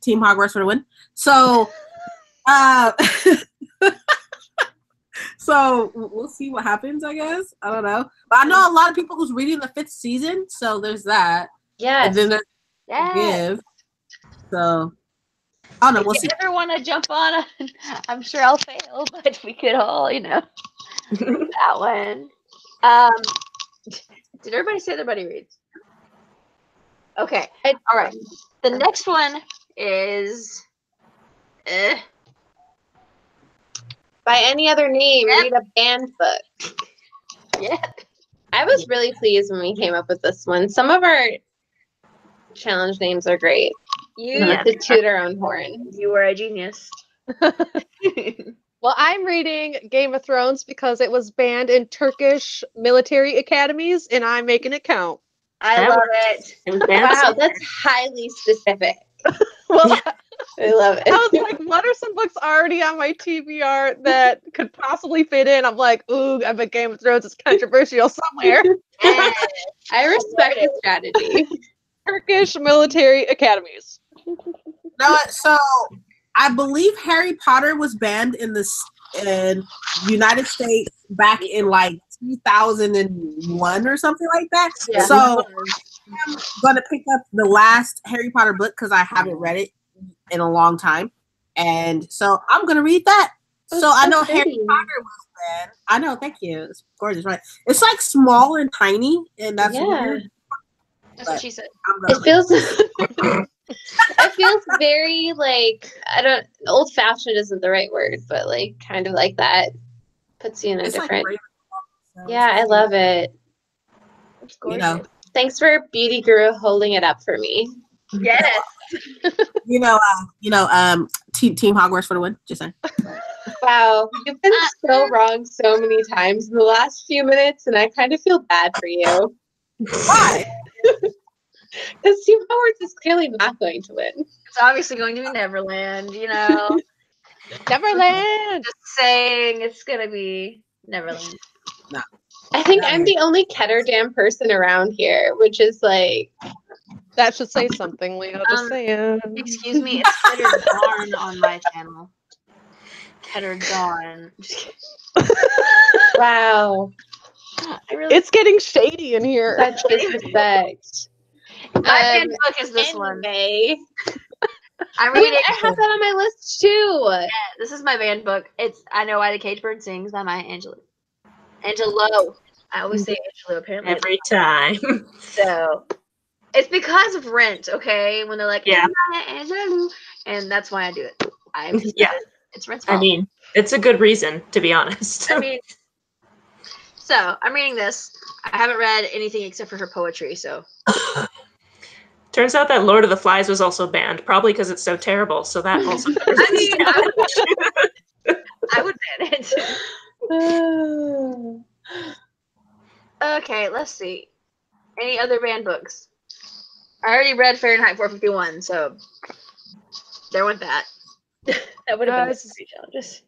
Team Hogwarts for the win. So, so we'll see what happens. I guess I don't know, but I know a lot of people who's reading the 5th season, so there's that. Yes. And then there's Give. So. Oh no, we'll see. If you ever want to jump on, I'm sure I'll fail, but we could all, you know, that one. Did everybody say their buddy reads? Okay. All right. The next one is. By any other name, read a banned book. Yeah. I was really pleased when we came up with this one. Some of our challenge names are great. Not to toot our own horn. You were a genius. Well, I'm reading Game of Thrones because it was banned in Turkish military academies, and I'm making it count. I love it. Wow, that's highly specific. Well, I love it. I was like, what are some books already on my TBR that could possibly fit in? I'm like, ooh, I bet Game of Thrones is controversial somewhere. I respect the strategy. Turkish military academies. No, so I believe Harry Potter was banned in United States back in like 2001 or something like that. Yeah. So I'm gonna pick up the last Harry Potter book because I haven't read it in a long time, and so I'm gonna read that. Oh, so I know pretty. Harry Potter was banned. I know, thank you. It's gorgeous, right? It's like small and tiny, and that's weird. That's what she said. It feels it feels very like old fashioned isn't the right word, but like kind of like that. Puts you in a It's different like yeah, I love it. It's gorgeous. You know. Thanks for Beauty Guru holding it up for me. Yes. Team Hogwarts for the win. Just saying. Wow, you've been so wrong so many times in the last few minutes, and I kind of feel bad for you. Why? Because Team Hogwarts is clearly not going to win. It's obviously going to be Neverland, you know. Neverland. Just saying it's gonna be Neverland. No. I think I'm the only Ketterdam person around here, which is like That should say something, Leo. Just saying. Excuse me, it's Ketterdarn on my channel. Ketterdarn. wow, It's getting shady in here. such disrespect. My fan book is this one. Anyway, I'm wait, reading. I have that on my list too. Yeah, this is my band book. It's I Know Why the Caged Bird Sings by Maya Angelou. Angelo. I always say Angelo, apparently. Every time. So it's because of Rent, okay? When they're like, Yeah. Maya Angelou, and that's why I do it. Yeah. It's Rent's fault. I mean, it's a good reason, to be honest. I mean, so I'm reading this. I haven't read anything except for her poetry, so. Turns out that Lord of the Flies was also banned, probably because it's so terrible. So that also. I mean, I would ban it. Okay, let's see. Any other banned books? I already read Fahrenheit 451, so there went that. That would have been three challenges.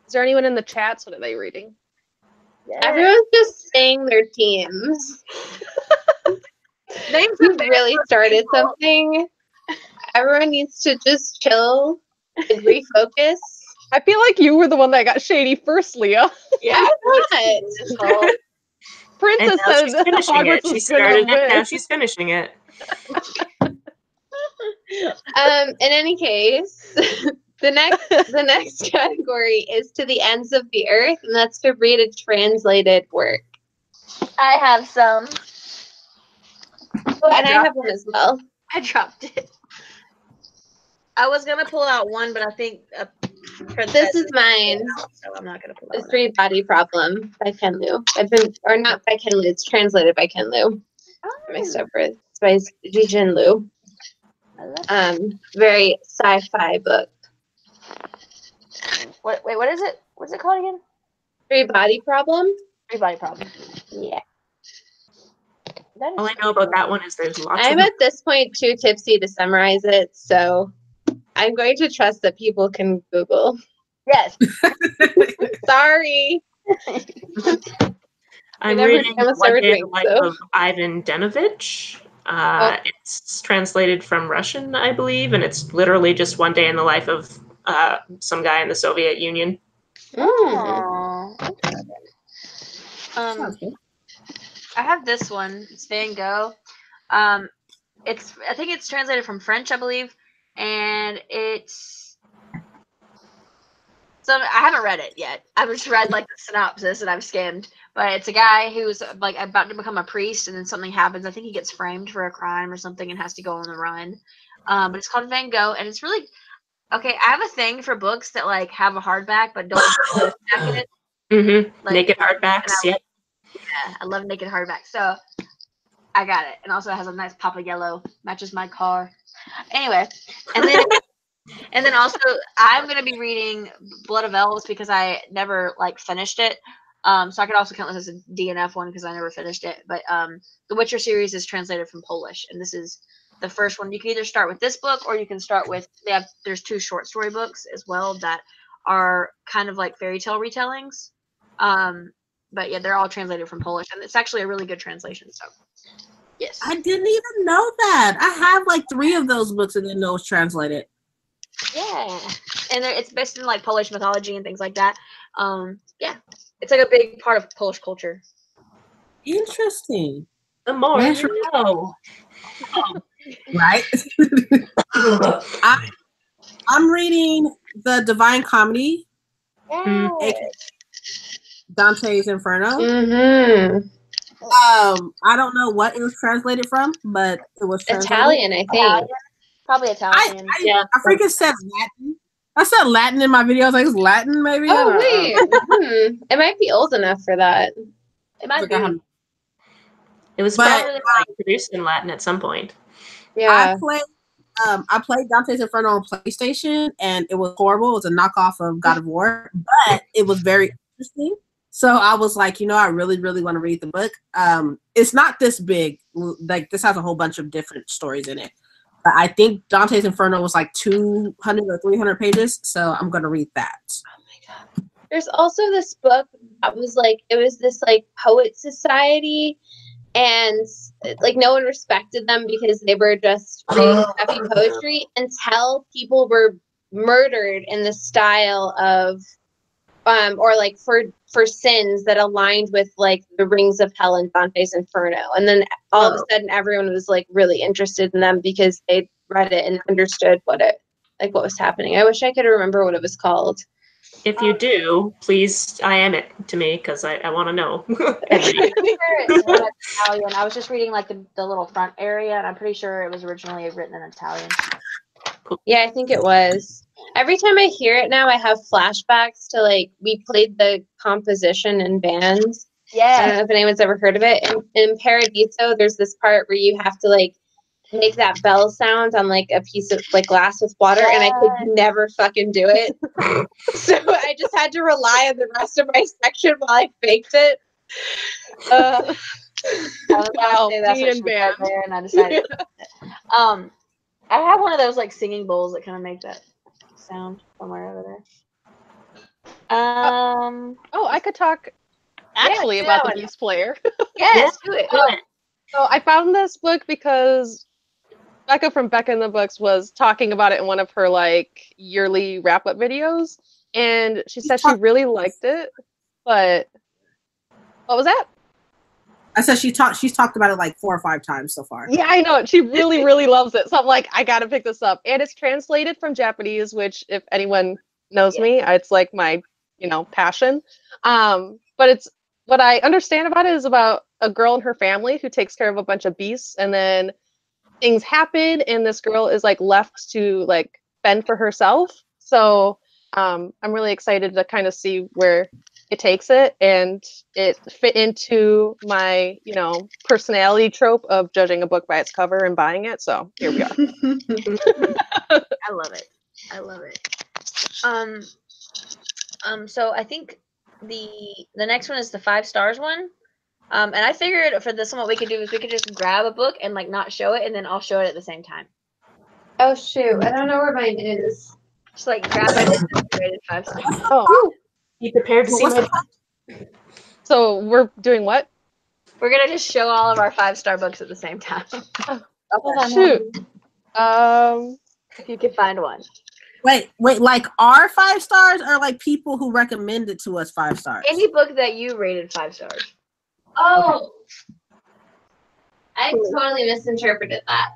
Is there anyone in the chats? What are they reading? Yeah. Everyone's just saying their teams. Names You of banned really books, started people. something. Everyone needs to just chill and refocus. I feel like you were the one that got shady first, Leah. Yeah. This whole And Princess now said she's finishing Hogwarts it. She was gonna started it, win. now she's finishing it. in any case, the next category is To the Ends of the Earth, and that's to read a translated work. I have some. Oh, and I have one as well. I dropped it. I was gonna pull out one, but I think This is mine. so I'm not gonna pull The that one. Three Body Problem by Ken Liu. Not by Ken Liu, it's translated by Ken Liu. Mixed up with it's by Jijin Liu. Very sci-fi book. Wait, what is it? What's it called again? Three Body Problem? Three Body Problem. Yeah. That is All I know about that one is there's lots I'm of at this point too tipsy to summarize it, so I'm going to trust that people can Google. Yes. Sorry. I'm never reading done a One third Day in ring, the Life so. of Ivan Denovich. It's translated from Russian, I believe, and it's literally just one day in the life of some guy in the Soviet Union. Aww. I have this one. It's Van Gogh. I think it's translated from French, I believe, and it's. So I haven't read it yet. I've just read like the synopsis and I've skimmed. But it's a guy who's like about to become a priest, and then something happens. I think he gets framed for a crime or something and has to go on the run. But it's called Van Gogh, and it's really okay. I have a thing for books that like have a hardback but don't have a back in it. Mm-hmm. Like, Naked hardbacks, yeah. Yeah, I love naked hardback. So I got it, and also it has a nice pop of yellow, matches my car. Anyway, and then also I'm gonna be reading Blood of Elves because I never like finished it. So I could also count this as a DNF one because I never finished it. But the Witcher series is translated from Polish, and this is the first one. You can either start with this book or you can start with there's 2 short story books as well that are kind of like fairy tale retellings. But yeah, they're all translated from Polish, and it's actually a really good translation. So yes, I didn't even know that. I have like 3 of those books and didn't know it was translated. Yeah, and it's based in like Polish mythology and things like that. Yeah, it's like a big part of Polish culture. Interesting. The more That's you know. Right? I'm reading the Divine Comedy, aka Dante's Inferno. Mm-hmm. I don't know what it was translated from, but it was translated. Italian, I think. Probably Italian. I freaking said Latin. I said Latin in my video. I was like, it's Latin, maybe? Oh, wait. It might be old enough for that. It might be. It was probably produced in Latin at some point. Yeah. I played Dante's Inferno on PlayStation, and it was horrible. It was a knockoff of God of War, but it was very interesting. So I was like, I really, really want to read the book. It's not this big. Like, this has a whole bunch of different stories in it. But I think Dante's Inferno was like 200 or 300 pages, so I'm going to read that. Oh my god. There's also this book that was like, it was this like poet society, and like no one respected them because they were just reading crappy poetry until people were murdered in the style of or like for sins that aligned with like the rings of hell and Dante's Inferno, and then all of a sudden everyone was like really interested in them because they read it and understood what was happening. I wish I could remember what it was called. If you do, please IM it to me because I want to know. I'm pretty sure it's Italian. I was just reading like the little front area, and I'm pretty sure it was originally written in Italian. Yeah, I think it was. Every time I hear it now, I have flashbacks to like we played the composition in bands. Yeah. I don't know if anyone's ever heard of it. In Paradiso, there's this part where you have to like make that bell sound on like a piece of like glass with water, and I could never fucking do it. So I just had to rely on the rest of my section while I faked it. Wow, me and band. And I decided. I have one of those like singing bowls that kind of make that sound somewhere over there. I could talk actually about the Beast Player. Yes, do it. So I found this book because Becca from Becca in the Books was talking about it in one of her like yearly wrap-up videos, and she said she really liked it, but what was that? I said she's talked about it like 4 or 5 times so far. Yeah, I know. She really, really loves it. So I'm like, I gotta pick this up. And it's translated from Japanese, which if anyone knows me, it's like my, passion. But it's what I understand about it is about a girl and her family who takes care of a bunch of beasts, and then things happen and this girl is like left to like fend for herself. So I'm really excited to kind of see where it takes it, and it fit into my, personality trope of judging a book by its cover and buying it. So here we are. I love it. I love it. So I think the next one is the 5 stars one. And I figured for this one, what we could do is we could just grab a book and like not show it, and then I'll show it at the same time. Oh shoot, I don't know where mine is. Just like grab it and rated 5 stars. Oh. Be prepared to see my... So we're doing what? We're gonna just show all of our 5-star books at the same time. Shoot. If you can find one. Wait, like our 5 stars or like people who recommended to us 5 stars? Any book that you rated 5 stars. Oh. I totally misinterpreted that.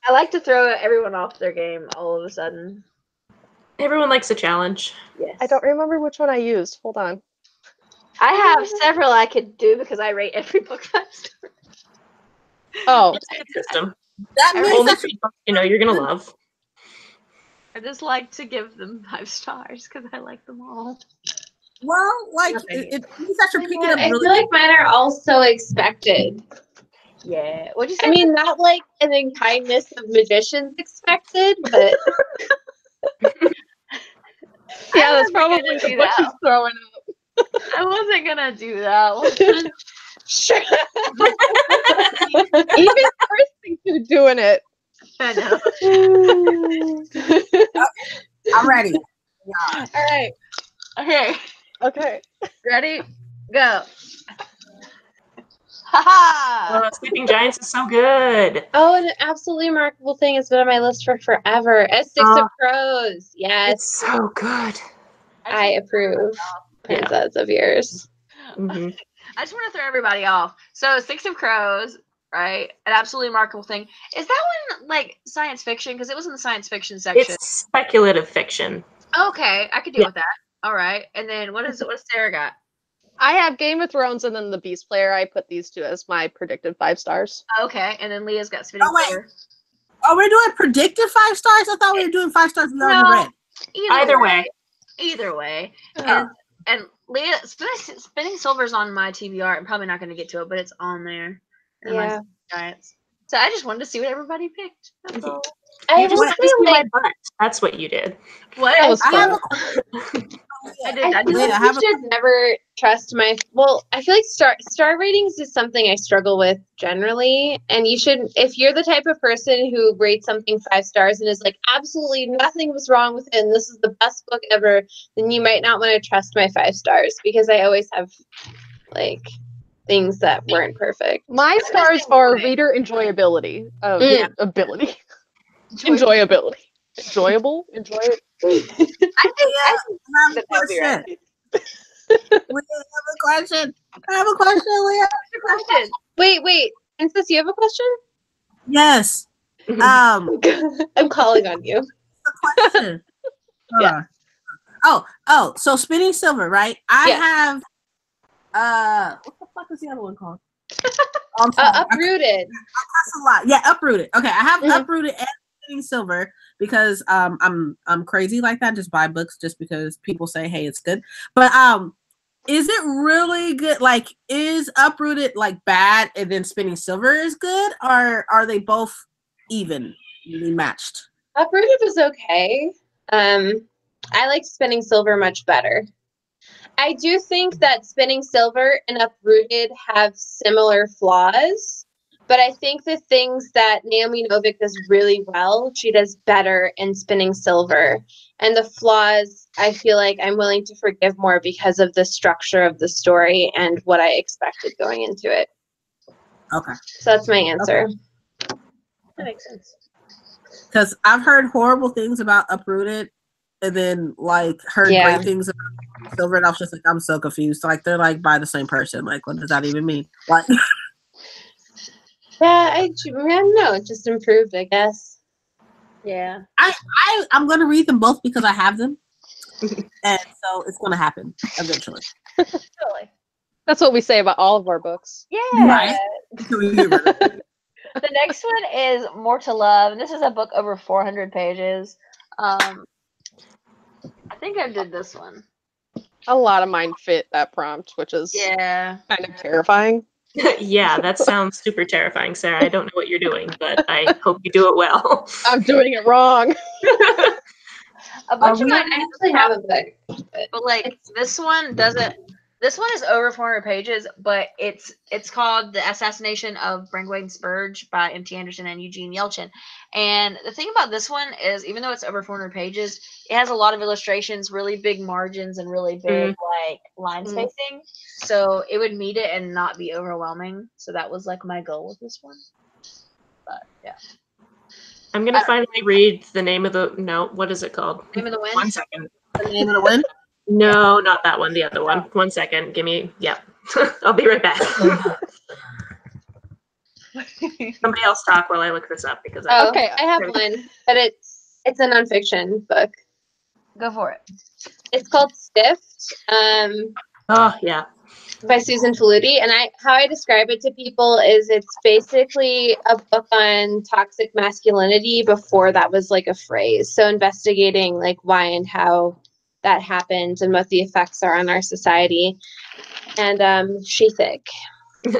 I like to throw everyone off their game all of a sudden. Everyone likes a challenge. Yes. I don't remember which one I used. Hold on. I have several I could do because I rate every book 5 stars. Oh. It's a good system. That means that you're gonna love. I just like to give them 5 stars because I like them all. Well, like it means that you're picking up I really. feel like mine are also expected. Yeah. What'd you say? I mean, not like an unkindness of magicians expected, but yeah, that's probably the book she's throwing up. I wasn't gonna do that one. sure. Even Chris thinks you're doing it. I know. I'm ready. All right. Okay. Okay. Ready? Go. Ha Sleeping Giants is so good. Oh, and an absolutely remarkable thing has been on my list for forever. A Six of Crows. Yes, It's so good. I approve. Princess of yours. Mm-hmm. I just want to throw everybody off. So, Six of Crows, right? An absolutely remarkable thing. Is that one like science fiction? Because it was in the science fiction section. It's speculative fiction. Okay, I could deal with that. All right. And then what does Sarah got? I have Game of Thrones and then The Beast Player. I put these two as my predicted 5 stars. Okay, and then Leah's got Spinning Silver. Oh, we're doing predicted 5 stars? I thought we were doing 5 stars we already read. Either way. Either way. Yeah. And Leah, Spinning Silver's on my TBR. I'm probably not going to get to it, but it's on there. Yeah. Giants. So I just wanted to see what everybody picked. That's all. I just will had to see say, my like, butt. That's what you did. What? That was I have fun. a I did. I feel like you should never trust my. Well, I feel like star ratings is something I struggle with generally, and you should, if you're the type of person who rates something 5 stars and is like absolutely nothing was wrong with it, and this is the best book ever, then you might not want to trust my 5 stars because I always have like things that weren't perfect. My stars are reader enjoyability. Ability. Enjoyability. Enjoyable? Enjoy it. I have a question. I have a question, Leah. Wait, Princess, you have a question? Yes. I'm calling on you. A question. Yeah. Oh, so Spinning Silver, right? I have what the fuck is the other one called? Uprooted. That's a lot. Yeah, Uprooted. Okay, I have Uprooted and Spinning Silver because I'm crazy like that. Just buy books just because people say, hey, it's good. But is it really good? Like, is Uprooted like bad and then Spinning Silver is good, or are they both evenly matched? Uprooted was okay. I like Spinning Silver much better. I do think that Spinning Silver and Uprooted have similar flaws, but I think the things that Naomi Novik does really well, she does better in Spinning Silver. And the flaws, I feel like I'm willing to forgive more because of the structure of the story and what I expected going into it. Okay. So that's my answer. That makes sense. Because I've heard horrible things about Uprooted and then like heard great things about Silver, and I was just like, I'm so confused. Like they're like by the same person. Like, what does that even mean? Like, yeah, I don't know. It just improved, I guess. Yeah. I'm gonna read them both because I have them, and so it's gonna happen eventually. Totally. That's what we say about all of our books. Yeah. Right. The next one is More to Love, and this is a book over 400 pages. I think I did this one. A lot of mine fit that prompt, which is kind of terrifying. Yeah, that sounds super terrifying, Sarah. I don't know what you're doing, but I hope you do it well. I'm doing it wrong. A bunch of mine I actually have a book. but like this one doesn't. This one is over 400 pages, but it's called The Assassination of Brangwayn Spurge by M.T. Anderson and Eugene Yelchin. And the thing about this one is, even though it's over 400 pages, it has a lot of illustrations, really big margins, and really big like line spacing. So it would meet it and not be overwhelming. So that was like my goal with this one. But yeah. I'm going to finally read the name of the... No, what is it called? Name of the Wind? 1 second. The Name of the Wind? No, not that one. The other one. 1 second. Give me... Yep. I'll be right back. Somebody else talk while I look this up because I have one, but it's a nonfiction book. Go for it. It's called Stiffed. Oh yeah. By Susan Faludi, and how I describe it to people is it's basically a book on toxic masculinity before that was like a phrase. So investigating like why and how that happened and what the effects are on our society. And she thick,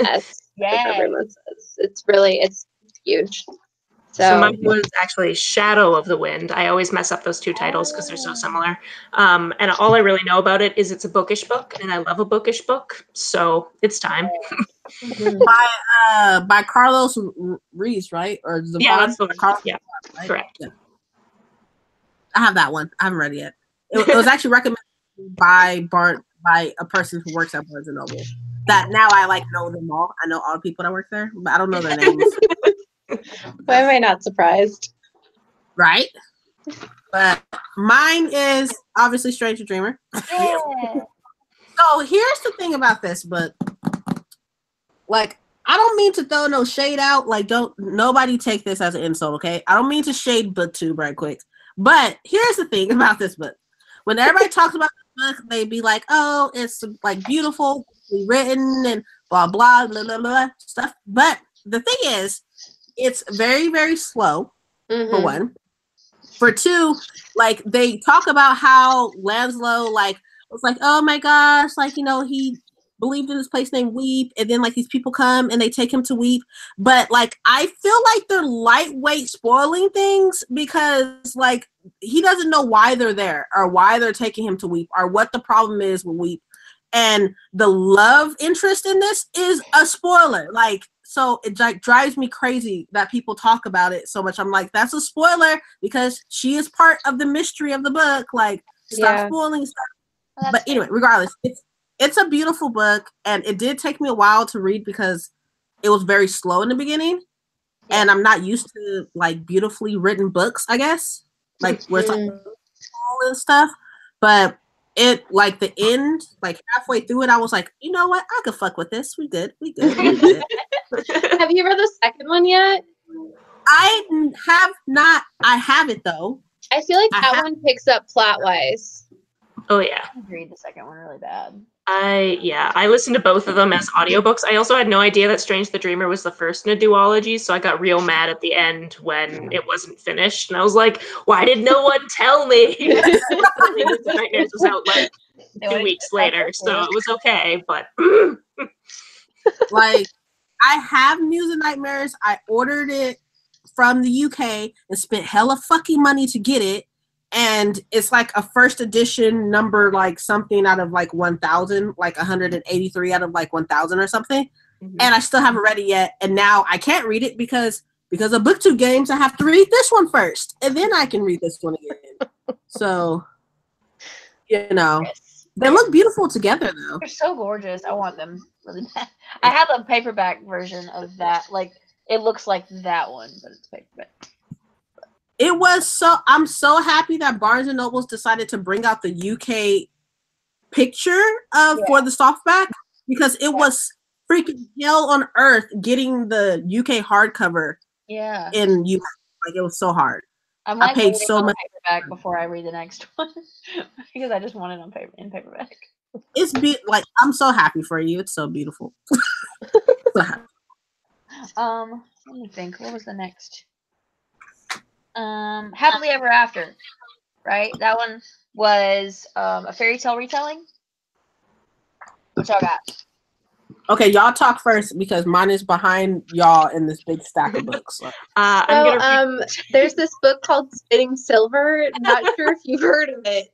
as everyone says. It's huge. So mine was actually Shadow of the Wind. I always mess up those two titles because they're so similar. And all I really know about it is it's a bookish book, and I love a bookish book, so it's time. By Carlos Reese, right? Or that's the one. Yeah, right? Correct. Yeah. I have that one. I haven't read it yet. It was actually recommended by a person who works at Barnes & Noble. that now I like know them all. I know all the people that work there, but I don't know their names. Why am I not surprised? Right? But mine is obviously Stranger Dreamer. Yeah. So here's the thing about this book. Like, I don't mean to throw no shade out. Like, don't nobody take this as an insult, okay? I don't mean to shade BookTube right quick. But here's the thing about this book. When everybody talks about the book, they be like, oh, it's like beautiful, written, and blah, blah, blah, blah, blah, stuff. But the thing is, it's very, very slow, for one. For two, like, they talk about how Lanslow, like, was like, oh my gosh, like, you know, he believed in this place named Weep, and then like these people come and they take him to Weep. But like, I feel like they're lightweight spoiling things because like he doesn't know why they're there or why they're taking him to Weep or what the problem is with Weep. And the love interest in this is a spoiler. Like, so it like drives me crazy that people talk about it so much. I'm like, that's a spoiler because she is part of the mystery of the book. Like, stop spoiling stuff. Well, but anyway, regardless, it's a beautiful book, and it did take me a while to read because it was very slow in the beginning, and I'm not used to like beautifully written books, I guess, like where it's like small and stuff. But it like the end, like halfway through it, I was like, you know what, I could fuck with this. We good. Have you read the second one yet? I have not. I have it though. I feel like that one picks up plot wise. Oh yeah. I read the second one really bad. I listened to both of them as audiobooks. I also had no idea that Strange the Dreamer was the first in a duology, so I got real mad at the end when it wasn't finished, and I was like, why did no one tell me? The Nightmares was out like 2 weeks later, so it was okay, but like, I have Muse and Nightmares. I ordered it from the UK and spent hella fucking money to get it. And it's like a first edition number, like something out of like 1,000, like 183 out of like 1,000 or something. And I still haven't read it yet. And now I can't read it because of BookTube games. I have to read this one first, and then I can read this one again. So, you know, they look beautiful together, though. They're so gorgeous. I want them really bad. I have a paperback version of that. Like, it looks like that one, but it's paperback. It was so. I'm so happy that Barnes and Nobles decided to bring out the UK picture of for the softback because it was freaking hell on earth getting the UK hardcover. Yeah. In US, like it was so hard. I'm like I paid so much paperback before I read the next one because I just want it on paperback. It's like I'm so happy for you. It's so beautiful. So happy. Let me think. What was the next? Happily Ever After, right? That one was a fairy tale retelling. What y'all got? Okay, y'all talk first because mine is behind y'all in this big stack of books. So. There's this book called Spitting Silver. Not sure if you've heard of it.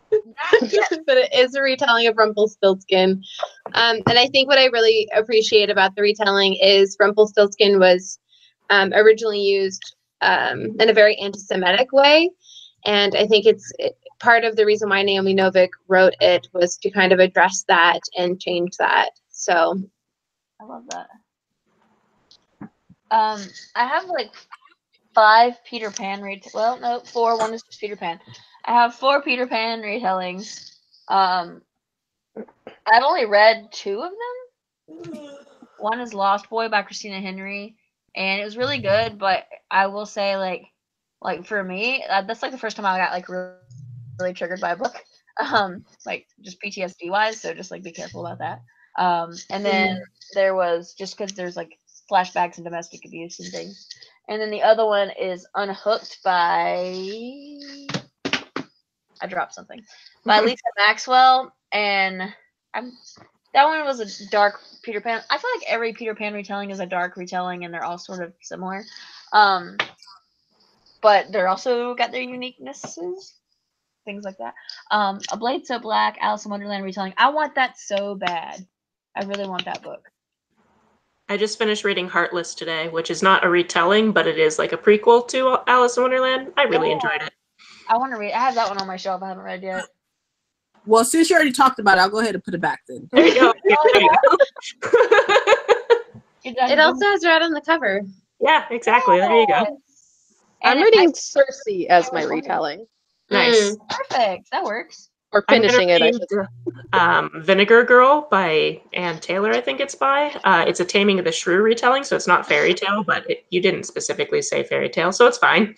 But it is a retelling of Rumpelstiltskin. And I think what I really appreciate about the retelling is Rumpelstiltskin was originally used in a very anti-Semitic way. And I think it's part of the reason why Naomi Novik wrote it was to kind of address that and change that. So I love that. I have like 5 Peter Pan well, no, 4. One is just Peter Pan. I have 4 Peter Pan retellings. I've only read 2 of them. One is Lost Boy by Christina Henry, and it was really good. But I will say, like for me, that's like the first time I got like really triggered by a book, like just PTSD wise. So just like be careful about that. And then there was just because there's like flashbacks and domestic abuse and things. And then the other one is Unhooked by I dropped something by Lisa Maxwell, and that one was a dark Peter Pan. I feel like every Peter Pan retelling is a dark retelling, and they're all sort of similar. But they're also got their uniquenesses, things like that. A Blade So Black, Alice in Wonderland retelling. I want that so bad. I really want that book. I just finished reading Heartless today, which is not a retelling, but it is like a prequel to Alice in Wonderland. I really enjoyed it. I want to read. I have that one on my shelf. I haven't read yet. Well, since you already talked about it, I'll go ahead and put it back then. There you go. Yeah, there you go. It also has red on the cover. Yeah, exactly. There you go. I'm reading Cersei as my retelling. Nice. Perfect. That works. Or I'm gonna finishing it, I read should say. Vinegar Girl by Ann Taylor, I think it's by. It's a Taming of the Shrew retelling, so it's not fairy tale, but you didn't specifically say fairy tale, so it's fine.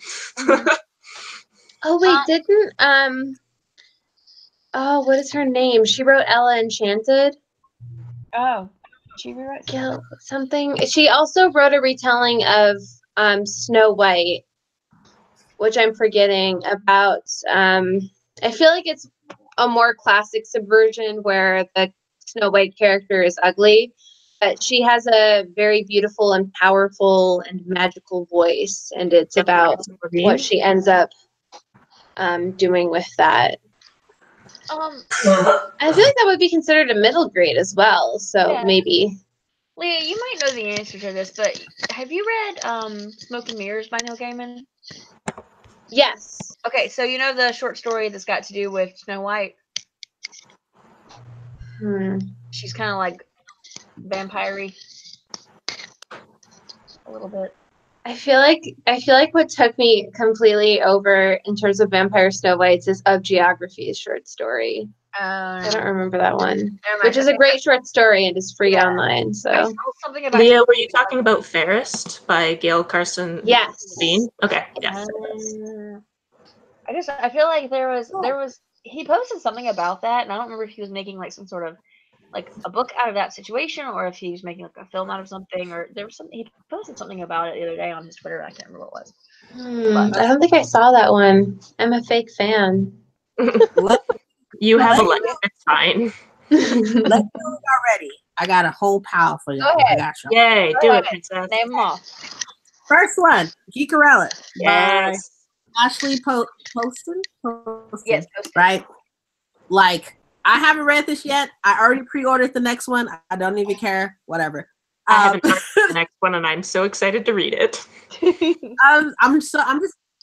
Oh wait, didn't oh, what is her name? She wrote Ella Enchanted. Oh, she rewrote Gil something. She also wrote a retelling of Snow White, which I'm forgetting about. I feel like it's a more classic subversion where the Snow White character is ugly, but she has a very beautiful and powerful and magical voice, and it's about what she ends up doing with that. I feel like that would be considered a middle grade as well, so Yeah. maybe. Leah, you might know the answer to this, but have you read Smoke and Mirrors by Neil Gaiman? Yes. Okay, so you know the short story that's got to do with Snow White? She's kind of like vampire-y. A little bit. I feel like what took me completely over in terms of Vampire Snow Whites is Of Geography's short story. I don't remember that one, which is a great short story and is free online. So, I saw something about Leah, were you talking about Fairest by Gail Carson? Yes. Levine? Okay. Yes. I feel like there was he posted something about that, and I don't remember if he was making like some sort of like a book out of that situation, or if he was making like a film out of something, or there was something he posted something about it the other day on his Twitter. I can't remember what it was. I don't think I saw that one. I'm a fake fan. You have a life. It's fine. Let's know when y'all ready. I got a whole pile for y'all. I got y'all. Yay, do it, princess. Name them off. First one, Geekarella by Yes. Ashley Poston. Yes, Right? Like, I haven't read this yet. I already pre-ordered the next one. I don't even care. Whatever. I haven't read the next one, and I'm so excited to read it. I'm just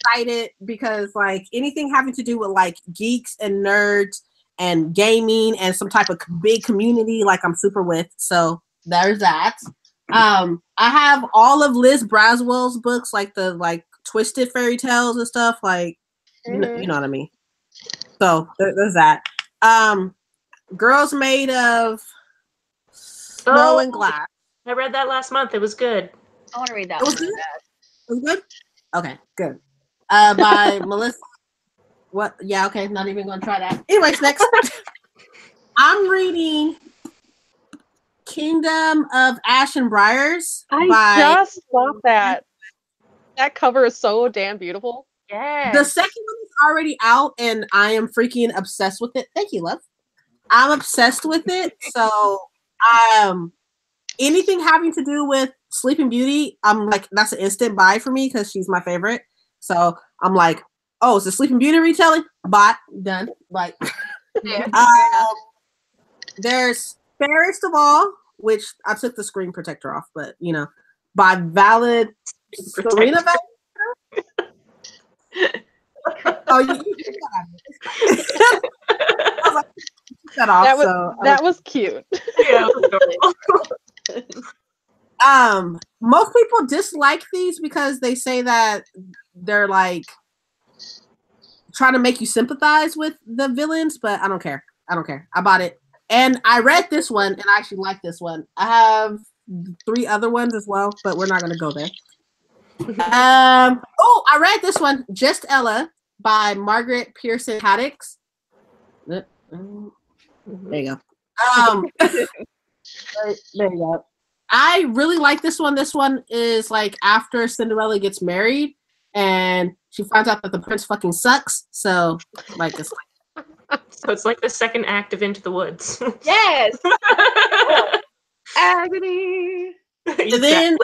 excited because like anything having to do with like geeks and nerds and gaming and some type of big community, like I'm super with. So there's that. I have all of Liz Braswell's books, like the twisted fairy tales and stuff. Like you know what I mean. So there's that. Girls Made of Snow and Glass. I read that last month. It was good. I want to read that It was one. good? It was good? Okay, good. By Melissa. What? Yeah, okay, not even gonna try that. Anyways, next. I'm reading Kingdom of Ash and Briars. I just love that. That cover is so damn beautiful. Yeah. The second one is already out, and I am freaking obsessed with it. Thank you, love. I'm obsessed with it. So, anything having to do with Sleeping Beauty, I'm like, that's an instant buy for me because she's my favorite. So I'm like, oh, it's a Sleeping Beauty retelling? Bought, done. Like, there's Fairest of All, which I took the screen protector off, but by Valid Serena Oh, you that off. That was cute. Yeah. Most people dislike these because they say that they're like trying to make you sympathize with the villains, but I don't care. I bought it. And I read this one and I actually like this one. I have 3 other ones as well, but we're not going to go there. I read this one, Just Ella by Margaret Pearson Haddix. There you go. There you go. I really like this one. This one is like after Cinderella gets married and she finds out that the prince fucking sucks. So like it's like the second act of Into the Woods. Yes. Agony. Exactly. And then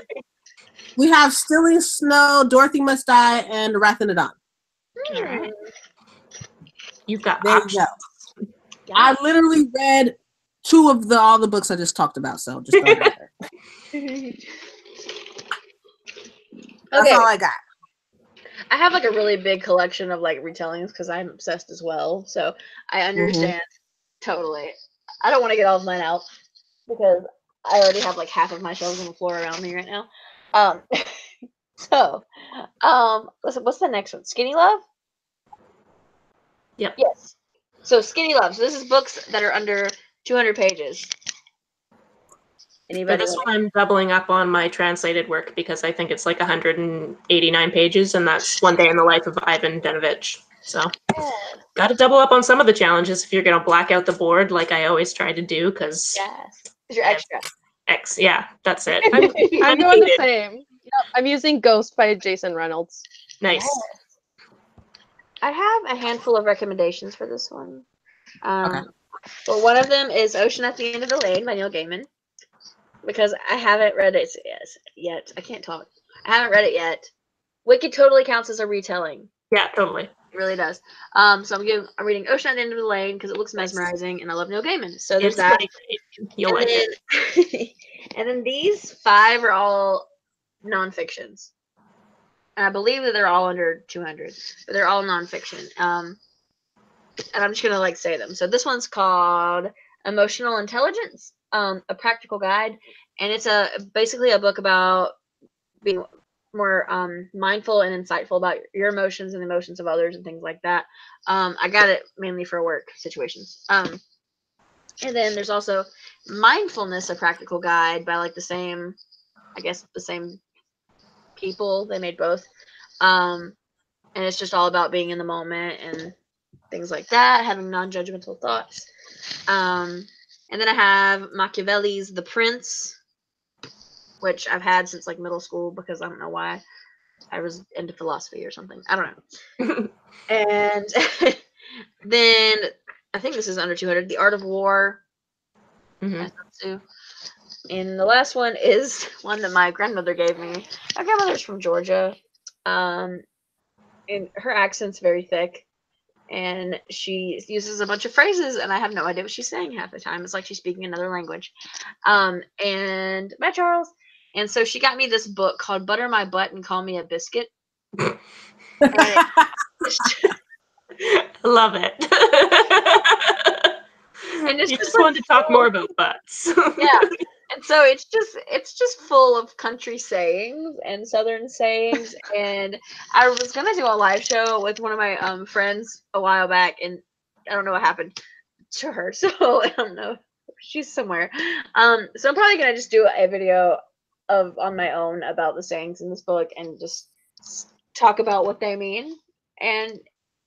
we have Stilling Snow, Dorothy Must Die, and Wrath in the Dawn. All right. You've got there options. You go. I literally read 2 of all the books I just talked about, so just throw it out there. That's all I got. I have like a really big collection of like retellings because I'm obsessed as well, so I understand Totally. I don't want to get all of mine out because I already have like half of my shelves on the floor around me right now. So, what's the next one? Skinny Love? Yep. Yes. So Skinny Love. So this is books that are under 200 pages. For Anybody? this one, I'm doubling up on my translated work because I think it's like 189 pages, and that's One Day in the Life of Ivan Denovich. So, got to double up on some of the challenges if you're going to black out the board like I always try to do, because Yes. Because you're extra. yeah, that's it. I'm doing the same. Yep, I'm using Ghost by Jason Reynolds. Nice. Yes. I have a handful of recommendations for this one. Okay. Well, one of them is Ocean at the End of the Lane by Neil Gaiman, because I haven't read it yet. I can't talk. I haven't read it yet. Wicked totally counts as a retelling. Yeah, totally. It really does. So I'm reading Ocean at the End of the Lane because it looks mesmerizing, and I love Neil Gaiman. So there's It's that. pretty great. You'll like it. And then these 5 are all non-fictions. And I believe that they're all under 200, but they're all nonfiction. And I'm just gonna say them. So this one's called Emotional Intelligence, a practical guide, and it's basically a book about being more mindful and insightful about your emotions and the emotions of others and things like that. I got it mainly for work situations. And then there's also Mindfulness, a practical guide by the same people. They made both. And it's just all about being in the moment and things like that, having non-judgmental thoughts. And then I have Machiavelli's The Prince, which I've had since middle school because I don't know why. I was into philosophy or something. I don't know. And then I think this is under 200. The Art of War. Mm-hmm. And the last one is one that my grandmother gave me. My grandmother's from Georgia. And her accent's very thick. And she uses a bunch of phrases, and I have no idea what she's saying half the time. It's like she's speaking another language. And bye, Charles. And so she got me this book called Butter My Butt and Call Me a Biscuit. I love it. And you just wanted to talk more about butts. Yeah. And so it's just full of country sayings and southern sayings. And I was gonna do a live show with one of my friends a while back, and I don't know what happened to her, so I don't know. She's somewhere. So I'm probably gonna just do a video on my own about the sayings in this book and just talk about what they mean. And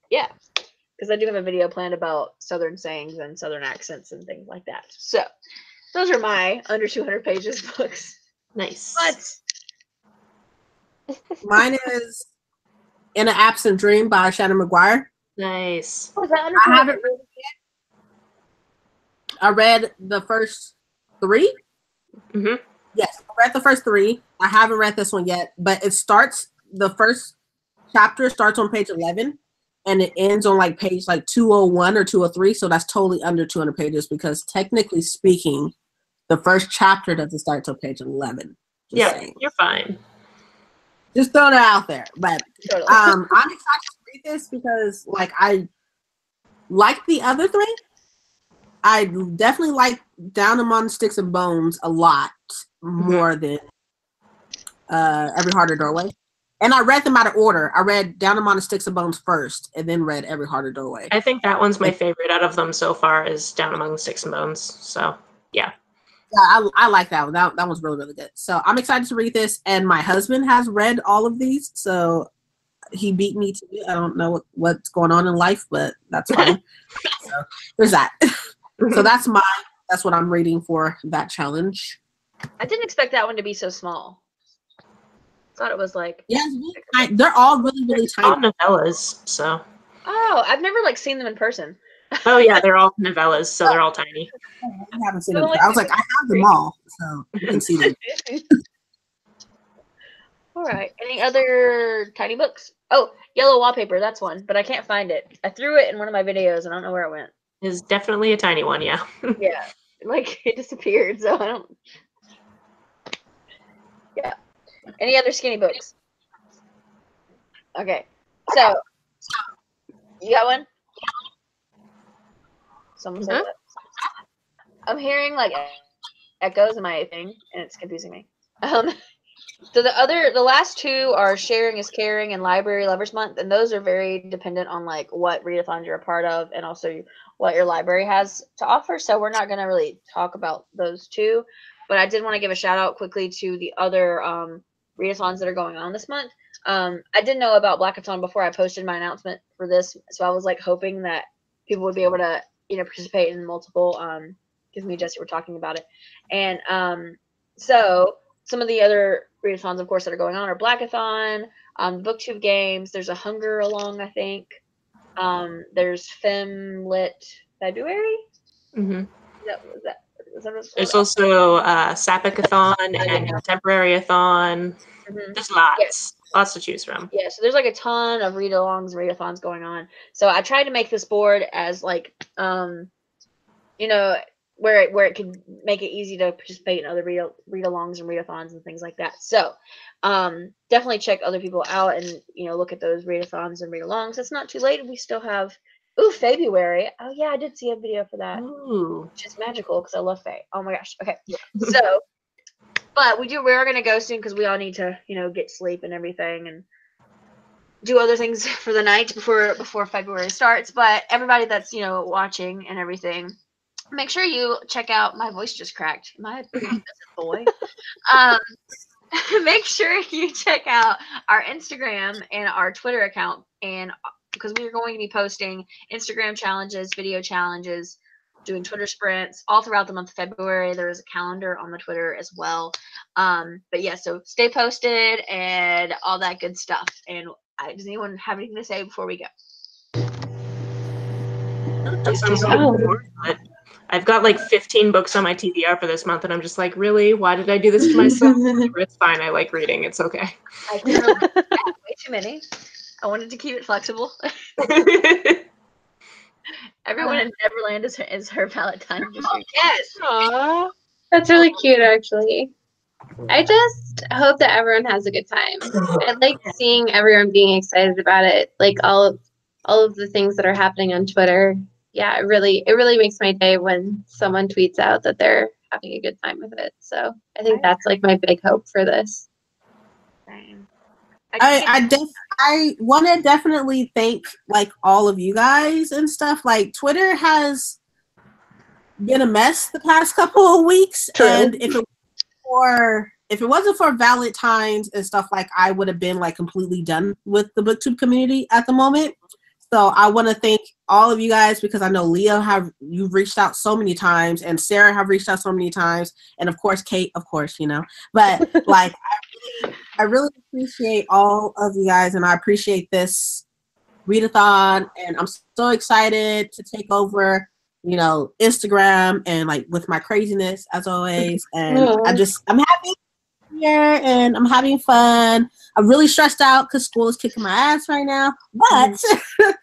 yeah, because I do have a video planned about southern sayings and southern accents and things like that. So those are my under 200 pages books. Nice. But Mine is In an Absent Dream by Shannon McGuire. Nice. was that under I 200? haven't read it yet. I read the first 3. Mm-hmm. Yes, I read the first 3. I haven't read this one yet, but the first chapter starts on page 11 and it ends on page 201 or 203. So that's totally under 200 pages because technically speaking, the first chapter doesn't start till page 11. Yeah, you're fine. Just throwing it out there. But I'm excited to read this because I like the other 3. I definitely like Down Among Sticks and Bones a lot more than Every Heart or Doorway. And I read them out of order. I read Down Among Sticks and Bones first and then read Every Heart or Doorway. I think that one's my favorite out of them so far is Down Among Sticks and Bones. So, yeah. Yeah, I like that one. That one's really, really good. So I'm excited to read this. And my husband has read all of these. So he beat me to it. I don't know what's going on in life, but that's fine. So there's that. So that's what I'm reading for that challenge. I didn't expect that one to be so small. Thought it was yeah, they're all really, really tiny. All novellas, so. Oh, I've never seen them in person. Oh yeah, they're all novellas, so they're all tiny. I haven't seen them. I was I have them all, so you can see them. All right. Any other tiny books? Oh, Yellow Wallpaper. That's one, but I can't find it. I threw it in one of my videos, and I don't know where it went. It's definitely a tiny one, yeah. Yeah, it disappeared, so I don't. Yeah. Any other skinny books? Okay. So, you got one? Someone said that. I'm hearing like echoes in my thing, and it's confusing me. So the last two are Sharing is Caring and Library Lovers Month, and those are very dependent on like what readathon you're a part of and also what your library has to offer. So we're not going to really talk about those two, but I did want to give a shout out quickly to the other readathons that are going on this month. I didn't know about Blackathon before I posted my announcement for this, so I was like hoping that people would be able to participate in multiple. Because me and Jesse were talking about it, and so some of the other readathons, of course, that are going on are Blackathon, BookTube games. There's a Hunger Along, I think. There's FemLit February. Mm-hmm. Is that what it's There's called? also Sapicathon and Contemporaryathon. Mhm. There's lots to choose from. Yeah, so there's like a ton of read-alongs, readathons going on. So I tried to make this board as like, where it can make it easy to participate in other read-alongs and readathons and things like that. So definitely check other people out and look at those readathons and read-alongs. It's not too late. We still have February. Oh yeah, I did see a video for that. Ooh. Which is magical because I love Fae. Oh my gosh. Okay. So but we're gonna go soon because we all need to get sleep and everything and do other things for the night before February starts. But everybody that's watching and everything, make sure you check out. My voice just cracked. My prepubescent boy. Make sure you check out our Instagram and our Twitter account, and because we are going to be posting Instagram challenges, video challenges, doing Twitter sprints all throughout the month of February. There is a calendar on the Twitter as well. But yeah, so stay posted and all that good stuff. And does anyone have anything to say before we go? I've got like 15 books on my TBR for this month, and I'm just like, really? Why did I do this to myself? It's fine. I like reading. It's okay. I can relate. I have way too many. I wanted to keep it flexible. Everyone in Neverland is her Valentine. Yes. Aww. That's really cute, actually. I just hope that everyone has a good time. I like seeing everyone being excited about it. Like all of the things that are happening on Twitter. Yeah, it really makes my day when someone tweets out that they're having a good time with it. So I think that's like my big hope for this. I want to definitely thank like all of you guys and stuff. Like Twitter has been a mess the past couple of weeks. True. And if it wasn't for Valentine's and stuff, like I would have been like completely done with the BookTube community at the moment. So I want to thank all of you guys because I know Leah you've reached out so many times and Sarah have reached out so many times. And of course, Kate, of course, but like I really appreciate all of you guys and I appreciate this readathon and I'm so excited to take over, Instagram and like with my craziness as always. And I'm happy here and I'm having fun. I'm really stressed out because school is kicking my ass right now, but I'm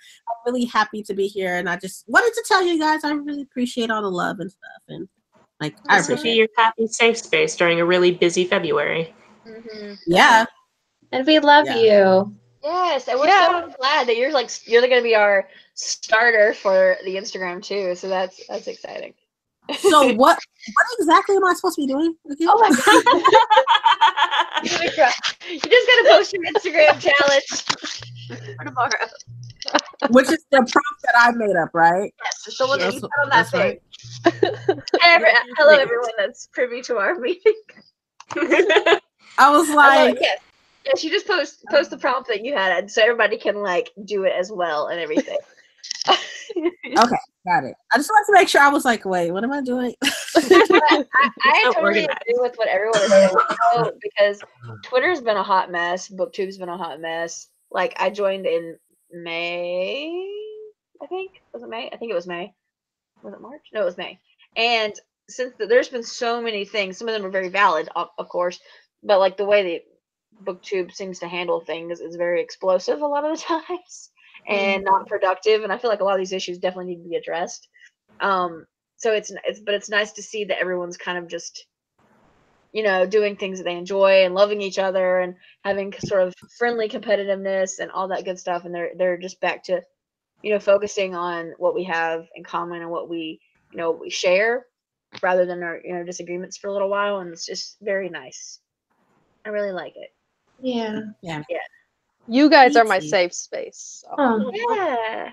really happy to be here. And I just wanted to tell you guys I really appreciate all the love and stuff. And like, I appreciate your happy, safe space during a really busy February. Mm-hmm. Yeah, and we love you. Yes, and we're so glad that you're going to be our starter for the Instagram too. So that's exciting. So what exactly am I supposed to be doing? Okay. Oh my god! You just gotta post your Instagram challenge for tomorrow. Which is the prompt that I made up, right? Yes, the one that you put on that thing. Right. Hello, everyone that's privy to our meeting. I was like, yes, you just post the prompt that you had, so everybody can like do it as well and everything. Okay, got it. I just wanted to make sure. I was like, wait, what am I doing? I totally agree with what everyone is saying because Twitter's been a hot mess. BookTube's been a hot mess. Like I joined in May, I think. Was it May? I think it was May. Was it March? No, it was May. And since there's been so many things, some of them are very valid, of course, but like the way the BookTube seems to handle things is very explosive a lot of the times. And not productive, and I feel like a lot of these issues definitely need to be addressed. So it's nice to see that everyone's kind of just, doing things that they enjoy and loving each other and having sort of friendly competitiveness and all that good stuff. And they're just back to, focusing on what we have in common and what we, we share. rather than our disagreements for a little while, and it's just very nice. I really like it. Yeah. You guys Me are my too. safe space. So. Oh, Yeah.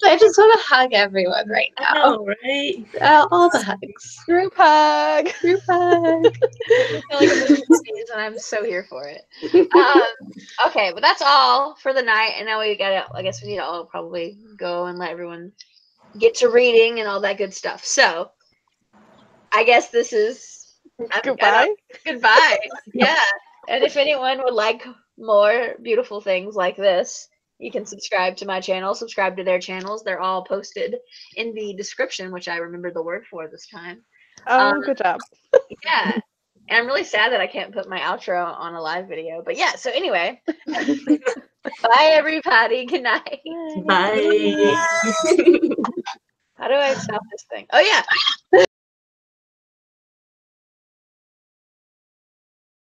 I just want to hug everyone right I now. know, right? All the hugs. Group hug. Group hug. I feel like a million puppies, and I'm so here for it. Okay, but that's all for the night, and now we gotta. I guess we need to all probably go and let everyone get to reading and all that good stuff. So, I guess this is Goodbye. goodbye. Yeah, and if anyone would like more beautiful things like this, you can subscribe to my channel, subscribe to their channels. They're all posted in the description, which I remember the word for this time. Oh, good job. Yeah. And I'm really sad that I can't put my outro on a live video. But yeah, so anyway. Bye, everybody. Good night. Bye. How do I stop this thing? Oh, yeah.